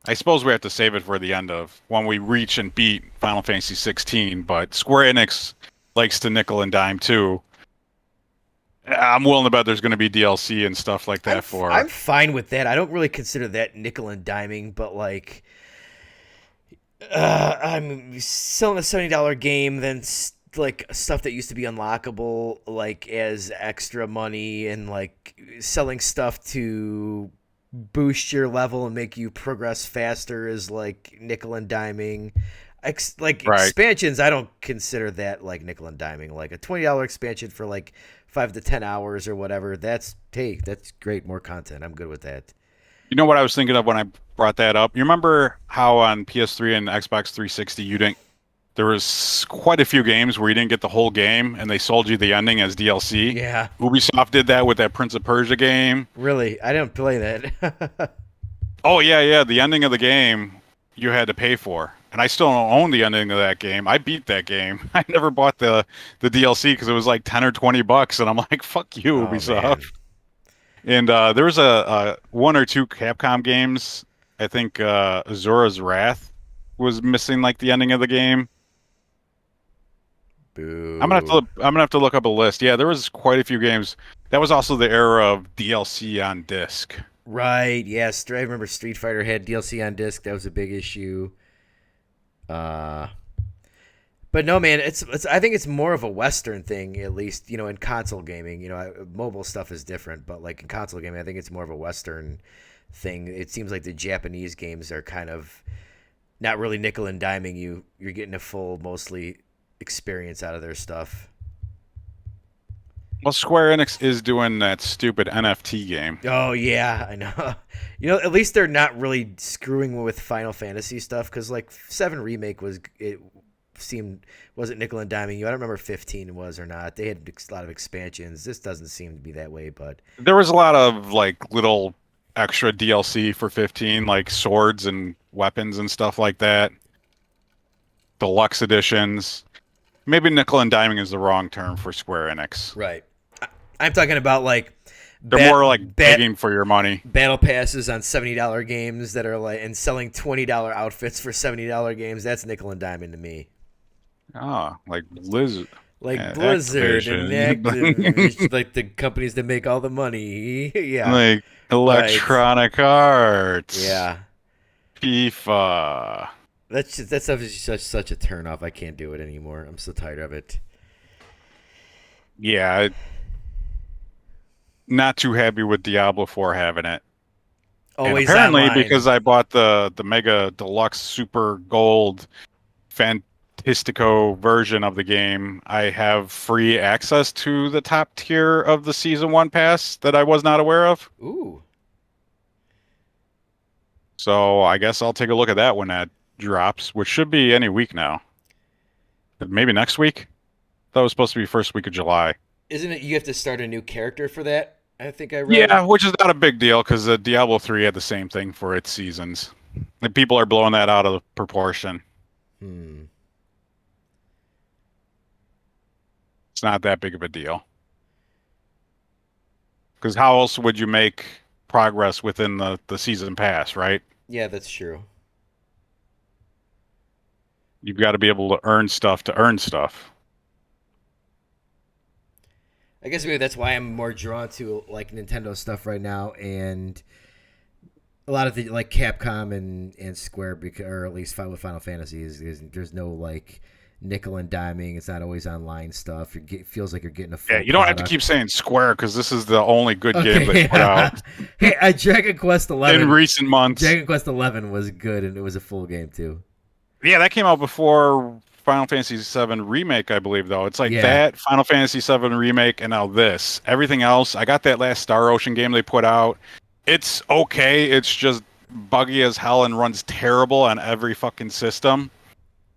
I suppose we have to save it for the end of when we reach and beat Final Fantasy 16. But Square Enix likes to nickel and dime too. I'm willing to bet there's going to be DLC and stuff like that I'm fine with that. I don't really consider that nickel and diming, but like, I'm selling a $70 game, then like stuff that used to be unlockable, like as extra money, and like selling stuff to boost your level and make you progress faster is like nickel and diming. Like Right. expansions, I don't consider that like nickel and diming. Like a $20 expansion for like 5 to 10 hours or whatever. That's great. More content. I'm good with that. You know what I was thinking of when I brought that up? You remember how on PS3 and Xbox 360 there was quite a few games where you didn't get the whole game and they sold you the ending as DLC? Yeah, Ubisoft did that with that Prince of Persia game. really. I didn't play that. Oh yeah, the ending of the game you had to pay for. And I still don't own the ending of that game. I beat that game. I never bought the DLC because it was like 10 or 20 bucks and I'm like, fuck you, Oh, Ubisoft. man. And there was a one or two Capcom games. I think Azura's Wrath was missing like the ending of the game. Boo. I'm gonna have to look up a list. Yeah, there was quite a few games. That was also the era of DLC on disc. Right. Yes. I remember Street Fighter had DLC on disc. That was a big issue. But no, man. It's. I think it's more of a Western thing, at least. In console gaming. Mobile stuff is different, but like in console gaming, I think it's more of a Western thing. It seems like the Japanese games are kind of not really nickel and diming you. You're getting a full, mostly experience out of their stuff. Well, Square Enix is doing that stupid NFT game. Oh yeah, I know. At least they're not really screwing with Final Fantasy stuff because like 7 remake wasn't nickel and diming you. I don't remember 15 was or not. They had a lot of expansions. This doesn't seem to be that way, but There was a lot of like little extra DLC for 15, like swords and weapons and stuff like that. Deluxe editions. Maybe nickel and diming is the wrong term for Square Enix. right. I'm talking about like They're more like begging for your money. battle passes on $70 games that are like and selling $20 outfits for $70 games. That's nickel and diming to me. Ah, like Blizzard. Like Yeah, Blizzard Activision. and Activision, like the companies that make all the money. Yeah. Like Electronic Arts. Yeah. FIFA. That's such a turnoff. I can't do it anymore. I'm so tired of it. Yeah. Not too happy with Diablo 4 having it. Always and apparently, online. because I bought the Mega Deluxe Super Gold Fantastico version of the game, I have free access to the top tier of the Season 1 pass that I was not aware of. Ooh. So I guess I'll take a look at that when that drops, which should be any week now. Maybe next week? That was supposed to be first week of July. Isn't it you have to start a new character for that? I think I read. Yeah, which is not a big deal because Diablo 3 had the same thing for its seasons. And people are blowing that out of proportion. It's not that big of a deal. Because how else would you make progress within the season pass, right? Yeah, that's true. You've got to be able to earn stuff to earn stuff. I guess maybe that's why I'm more drawn to like Nintendo stuff right now, and a lot of the like Capcom and Square, or at least with Final Fantasy, there's no like nickel and diming. It's not always online stuff. It feels like you're getting a full Yeah, you don't have to product. keep saying Square because this is the only good game they put out Hey, Dragon Quest 11 in recent months. Dragon Quest 11 was good, and it was a full game too. Yeah, that came out before Final Fantasy VII Remake, I believe, though. It's like Yeah. that, Final Fantasy VII Remake, and now this. Everything else, I got that last Star Ocean game they put out. It's okay. It's just buggy as hell and runs terrible on every fucking system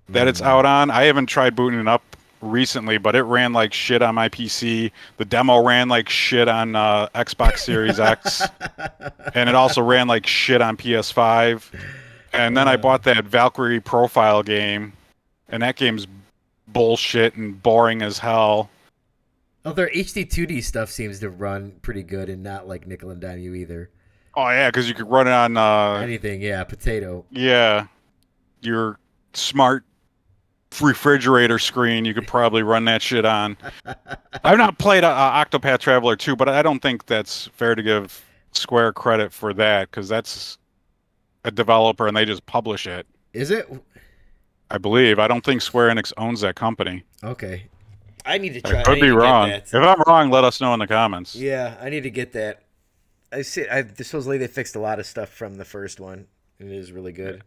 that it's out on. I haven't tried booting it up recently, but it ran like shit on my PC. The demo ran like shit on Xbox Series X. And it also ran like shit on PS5. And then I bought that Valkyrie Profile game, and that game's bullshit and boring as hell. Oh, their HD 2D stuff seems to run pretty good and not like nickel and dime you either. Oh yeah, because you could run it on Anything, yeah, potato. yeah, your smart refrigerator screen. You could probably run that shit on. I've not played Octopath Traveler 2, but I don't think that's fair to give Square credit for that because that's a developer and they just publish it. Is it? I believe. I don't think Square Enix owns that company. Okay. I need to try. I could be wrong. If I'm wrong, let us know in the comments. Yeah, I need to get that. I see. Supposedly they fixed a lot of stuff from the first one. It is really good.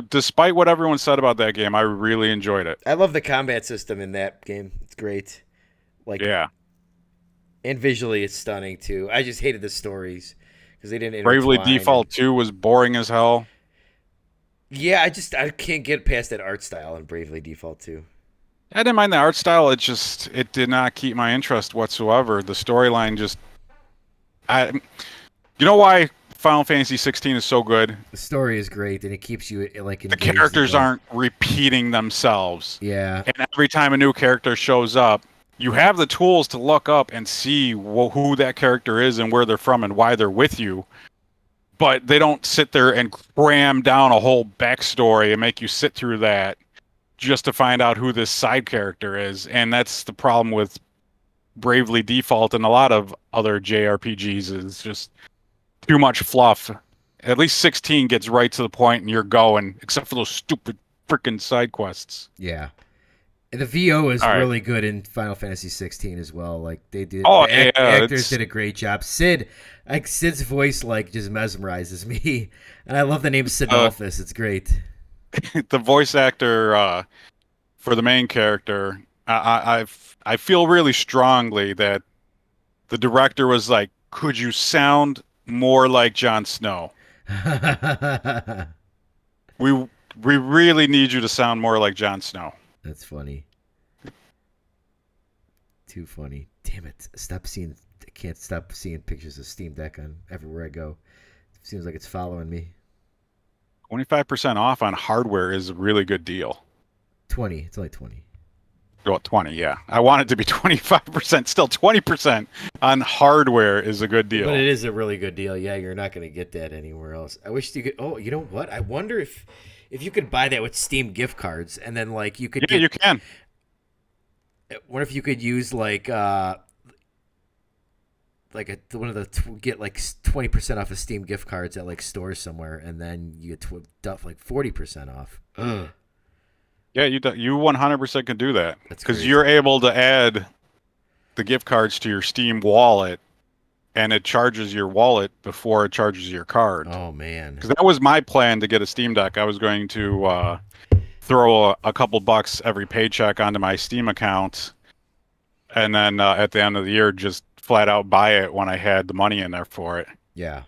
Despite what everyone said about that game, I really enjoyed it. I love the combat system in that game. It's great. Like, yeah. And visually, it's stunning too. I just hated the stories because they didn't. Bravely intertwine Default 2 was boring as hell. Yeah, I can't get past that art style in Bravely Default 2. I didn't mind the art style. It did not keep my interest whatsoever. The storyline you know why Final Fantasy 16 is so good? The story is great, and it keeps you like The engaged characters in it. aren't repeating themselves. Yeah. And every time a new character shows up, you have the tools to look up and see who that character is and where they're from and why they're with you. But they don't sit there and cram down a whole backstory and make you sit through that just to find out who this side character is. And that's the problem with Bravely Default and a lot of other JRPGs is just too much fluff. At least 16 gets right to the point and you're going, except for those stupid freaking side quests. Yeah. And the VO is All right. really good in Final Fantasy 16 as well. Like they did. Oh, the yeah, actors did a great job. Sid's voice like just mesmerizes me, and I love the name Sidolphus. It's great. the voice actor for the main character, I feel really strongly that the director was like, "Could you sound more like Jon Snow? We we really need you to sound more like Jon Snow." That's funny. Too funny. Damn it! Stop seeing. I can't stop seeing pictures of Steam Deck on everywhere I go. Seems like it's following me. 25% off on hardware is a really good deal. 20. It's only 20. Well, 20, yeah. I want it to be 25%. Still 20% on hardware is a good deal. But it is a really good deal. Yeah, you're not going to get that anywhere else. I wish you could. Oh, you know what? I wonder if you could buy that with Steam gift cards, and then like you could. Yeah, you can. What if you could use like one of the get like 20% off of Steam gift cards at like stores somewhere, and then you get like 40% off. Ugh. Yeah, you 100% can do that That's because crazy. you're able to add the gift cards to your Steam wallet, and it charges your wallet before it charges your card. Oh man, Because that was my plan to get a Steam Deck. I was going to throw a couple bucks every paycheck onto my Steam account, and then at the end of the year, just flat out buy it when I had the money in there for it. yeah.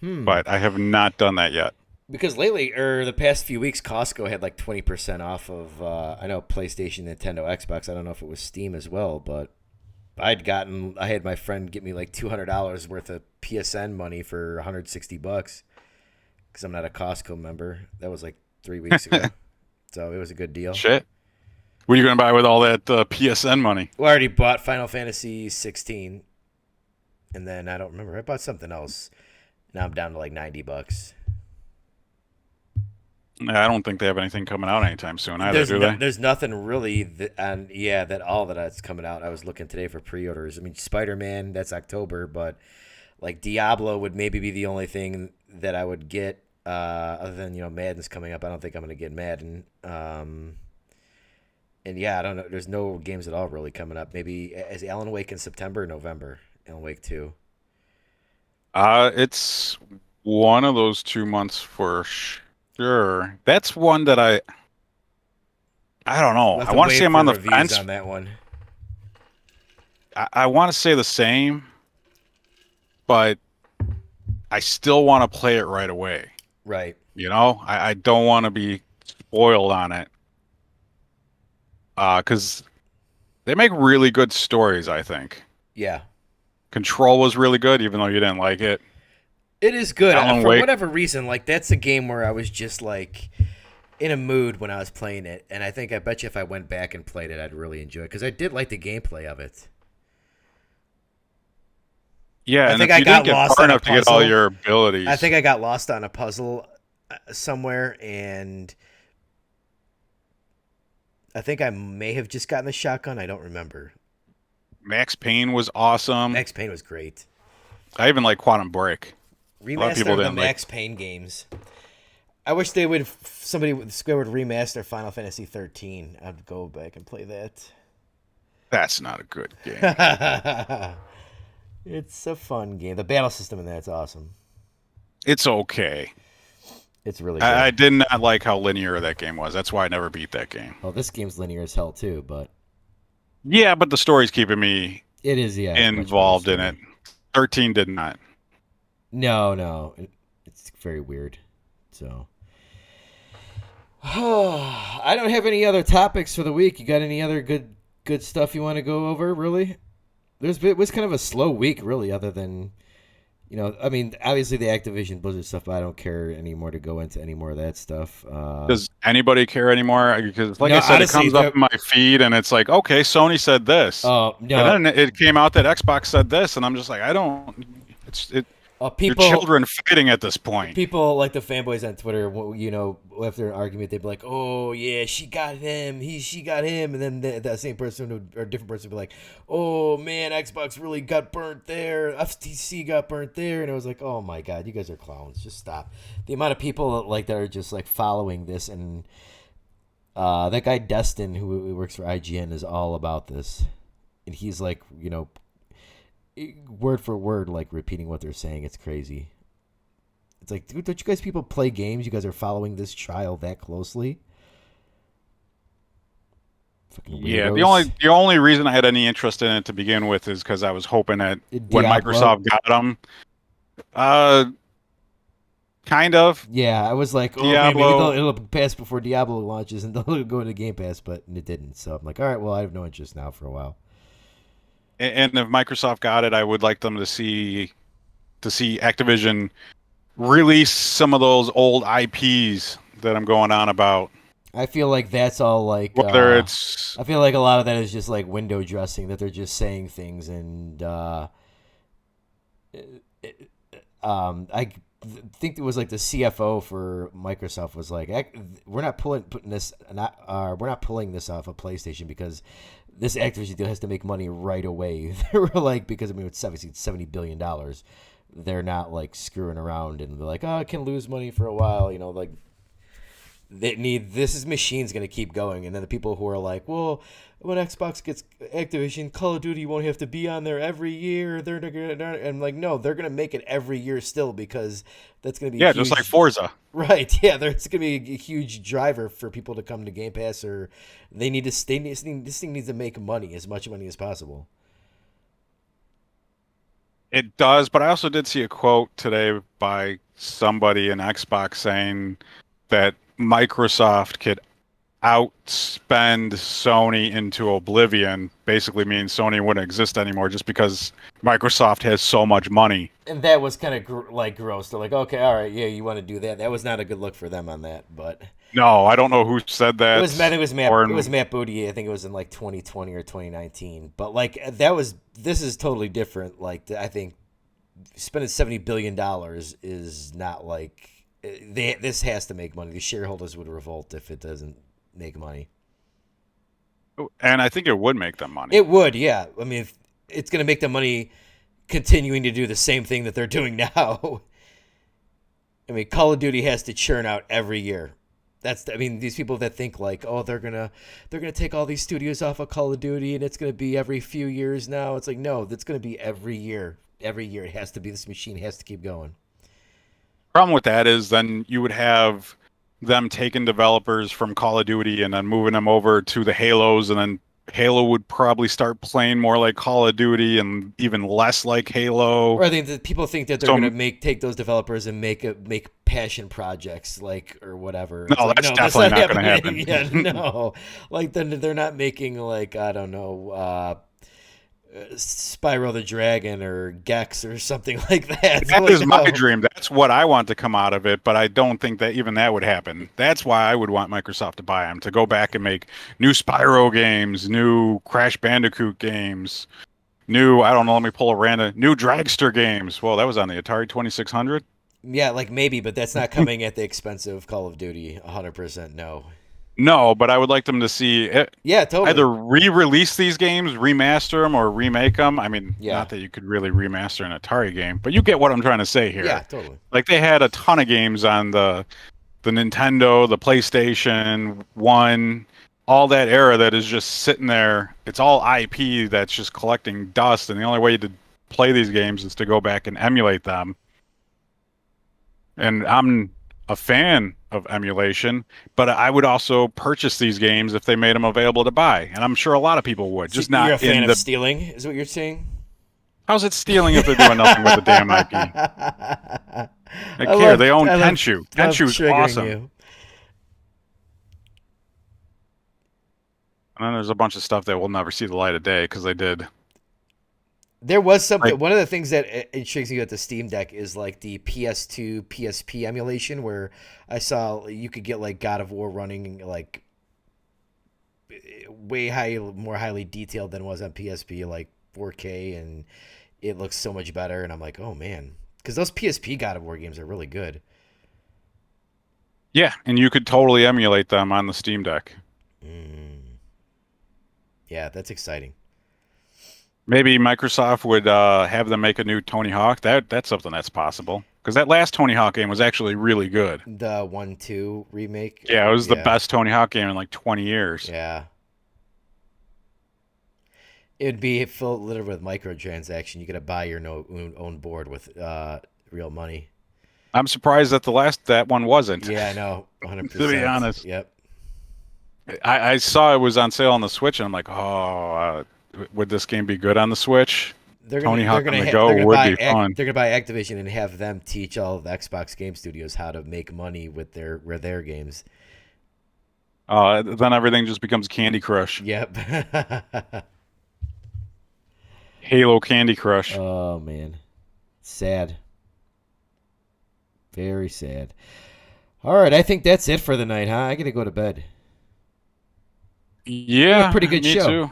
But I have not done that yet. Because lately, or the past few weeks, Costco had like 20% off of, I know PlayStation, Nintendo, Xbox. I don't know if it was Steam as well, but I had my friend get me like $200 worth of PSN money for $160 because I'm not a Costco member. That was like 3 weeks ago. So it was a good deal. Shit. What are you going to buy with all that PSN money? Well, I already bought Final Fantasy 16. And then I don't remember. I bought something else. Now I'm down to like $90. I don't think they have anything coming out anytime soon either, do they? There's nothing really that's coming out. I was looking today for pre-orders. I mean, Spider-Man, that's October, but like Diablo would maybe be the only thing that I would get other than, Madden's coming up. I don't think I'm going to get Madden. And yeah, I don't know. There's no games at all really coming up. Maybe is Alan Wake in September or November? Alan Wake 2. It's one of those 2 months for sure. That's one that I don't know. We'll have I to want to wait say I'm for on the reviews fence. on that one. I want to say the same, but I still want to play it right away. Right. I don't want to be spoiled on it. Because they make really good stories, I think. Yeah. Control was really good, even though you didn't like it. It is good. Alan For Wake. whatever reason, like that's a game where I was just like in a mood when I was playing it, and I bet you if I went back and played it, I'd really enjoy it because I did like the gameplay of it. Yeah, I and think if I you got didn't get lost far on a enough to get all puzzle. your abilities. I think I got lost on a puzzle somewhere, and I think I may have just gotten the shotgun. I don't remember. Max Payne was awesome. Max Payne was great. I even like Quantum Break. A lot of Remaster people of the didn't like. Max Payne games. I wish somebody with Square would remaster Final Fantasy 13. I'd go back and play that. That's not a good game. It's a fun game. The battle system in that's awesome. It's okay. It's really good. I did not like how linear that game was. That's why I never beat that game. Well, this game's linear as hell too, but Yeah, but the story's keeping me it is, yeah, involved in it. 13 did not. No. It's very weird. So I don't have any other topics for the week. You got any other good stuff you want to go over, really? It was kind of a slow week, really, other than, I mean, obviously the Activision Blizzard stuff, but I don't care anymore to go into any more of that stuff. Does anybody care anymore? Because, like No, I said, honestly, it comes up in my feed, and it's like, okay, Sony said this. Oh, no. And then it came out that Xbox said this, and I'm just like, I don't. Your children fighting at this point. People like the fanboys on Twitter, after an argument, they'd be like, "Oh yeah, she got him. She got him," and then that same person or different person would be like, "Oh man, Xbox really got burnt there. FTC got burnt there," and I was like, "Oh my god, you guys are clowns. Just stop." The amount of people that are just like following this, and that guy Destin who works for IGN is all about this, and he's like, word for word, like repeating what they're saying. It's crazy. It's like, dude, don't you guys people play games? You guys are following this trial that closely? Fucking Yeah, weirdos. the only reason I had any interest in it to begin with is because I was hoping that when Diablo. Microsoft got them, uh, kind of Yeah, I was like, oh man, maybe Diablo. it'll pass before Diablo launches and they'll go into Game Pass, but it didn't. So I'm like, all right, well, I have no interest now for a while. And if Microsoft got it, I would like them to see Activision release some of those old IPs that I'm going on about. I feel like that's all like. Whether it's I feel like a lot of that is just like window dressing, that they're just saying things, and I think it was like the CFO for Microsoft was like, we're not putting this, we're not pulling this off of PlayStation because this Activision deal has to make money right away. They were like, because I mean, it's $70 billion. They're not like screwing around, and they're like, oh, it can lose money for a while, like. They need this machine's gonna keep going, and then the people who are like, well, when Xbox gets Activision, Call of Duty won't have to be on there every year. They're gonna, and like, no, they're gonna make it every year still because that's gonna be yeah, just like huge, Forza. right? Yeah, it's gonna be a huge driver for people to come to Game Pass, or they need to stay. This thing needs to make money, as much money as possible. It does, but I also did see a quote today by somebody in Xbox saying that Microsoft could outspend Sony into oblivion, basically means Sony wouldn't exist anymore just because Microsoft has so much money. And that was kind of like gross. They're like, okay, all right, yeah, you want to do that? That was not a good look for them on that, but. No, I don't know who said It that. was Matt. It was Matt. Or It was Matt Booty. I think it was in like 2020 or 2019. But like that was. This is totally different. Like I think spending $70 billion is not like this has to make money. The shareholders would revolt if it doesn't make money. and I think it would make them money. It would, yeah. I mean, if it's going to make them money continuing to do the same thing that they're doing now. I mean, Call of Duty has to churn out every year. I mean, these people that think like, oh, they're gonna take all these studios off of Call of Duty and it's gonna be every few years now. It's like, no, that's gonna be every year. Every year it has to be. This machine has to keep going. Problem with that is then you would have them taking developers from Call of Duty and then moving them over to the Halos, and then Halo would probably start playing more like Call of Duty and even less like Halo. Or I think that people think that they're So gonna take those developers and make passion projects like or whatever. no, Like, that's no, definitely not going to happening. happen. Yeah, no. Like then they're not making like I don't know. Spyro the Dragon or Gex or something like that. That Like, is my no. dream. That's what I want to come out of it, but I don't think that even that would happen. That's why I would want Microsoft to buy them, to go back and make new Spyro games, new Crash Bandicoot games, new, I don't know, let me pull a random, new Dragster games. Well, that was on the Atari 2600. Yeah, like maybe, but that's not coming at the expense of Call of Duty. 100% no. No, but I would like them to see it, Yeah, totally. either re-release these games, remaster them, or remake them. I mean, Yeah. not that you could really remaster an Atari game, but you get what I'm trying to say here. Yeah, totally. Like they had a ton of games on the Nintendo, the PlayStation 1, all that era that is just sitting there. It's all IP that's just collecting dust, and the only way to play these games is to go back and emulate them. And I'm a fan of emulation, but I would also purchase these games if they made them available to buy, and I'm sure a lot of people would. So Just you're a not fan in of the. stealing, is what you're saying? How's it stealing if they're doing nothing with the damn IP? I care. They own Tenchu. Tenchu's awesome. You. And then there's a bunch of stuff that will never see the light of day because they did. There was something. Like, One of the things that intrigues me about the Steam Deck is like the PS2, PSP emulation, where I saw you could get like God of War running like more highly detailed than it was on PSP, like 4K, and it looks so much better. And I'm like, oh man, because those PSP God of War games are really good. yeah, and you could totally emulate them on the Steam Deck. Yeah, that's exciting. Maybe Microsoft would have them make a new Tony Hawk. That's something that's possible. Because that last Tony Hawk game was actually really good. The 1-2 remake. Yeah, it was the best Tony Hawk game in like 20 years. Yeah. It would be filled littered with microtransaction. You got to buy your own board with real money. I'm surprised that that one wasn't. Yeah, I know, To be 100%. honest, Yep. I saw it was on sale on the Switch, and I'm like, oh, would this game be good on the Switch? Tony Hawk on the Go would be fun. They're gonna buy Activision and have them teach all of the Xbox game studios how to make money with their games. Then everything just becomes Candy Crush, Yep. Halo Candy Crush. Oh man, sad. Very sad. All right, I think that's it for the night, huh? I gotta go to bed. Yeah, Pretty good me show. too.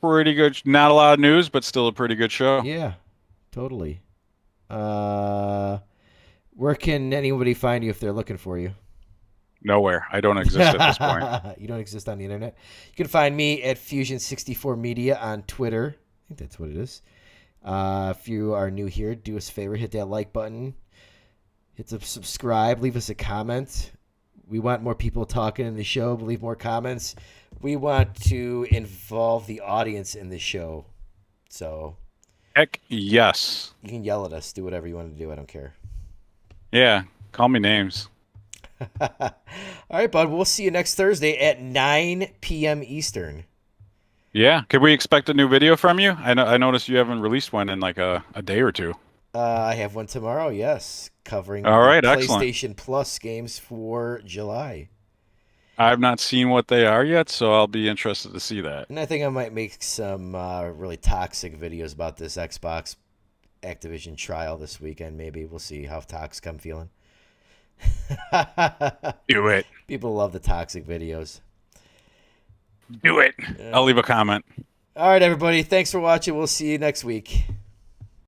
Pretty good. Not a lot of news, but still a pretty good show. Yeah, totally. Uh, where can anybody find you if they're looking for you? Nowhere. I don't exist at this point. You don't exist on the internet. You can find me at Fusion64 Media on Twitter. I think that's what it is. If you are new here, do us a favor, hit that like button, hit subscribe, leave us a comment. We want more people talking in the show. Leave more comments. We want to involve the audience in the show. So Heck yes. you can yell at us. Do whatever you want to do. I don't care. Yeah. Call me names. All right, bud. We'll see you next Thursday at 9 p.m. Eastern. Yeah. Could we expect a new video from you? I noticed you haven't released one in like a day or two. I have one tomorrow, yes, covering All right, the excellent. PlayStation Plus games for July. I've not seen what they are yet, so I'll be interested to see that. And I think I might make some really toxic videos about this Xbox Activision trial this weekend. Maybe we'll see how toxic I'm feeling. Do it. People love the toxic videos. Do it. I'll leave a comment. All right, everybody. Thanks for watching. We'll see you next week.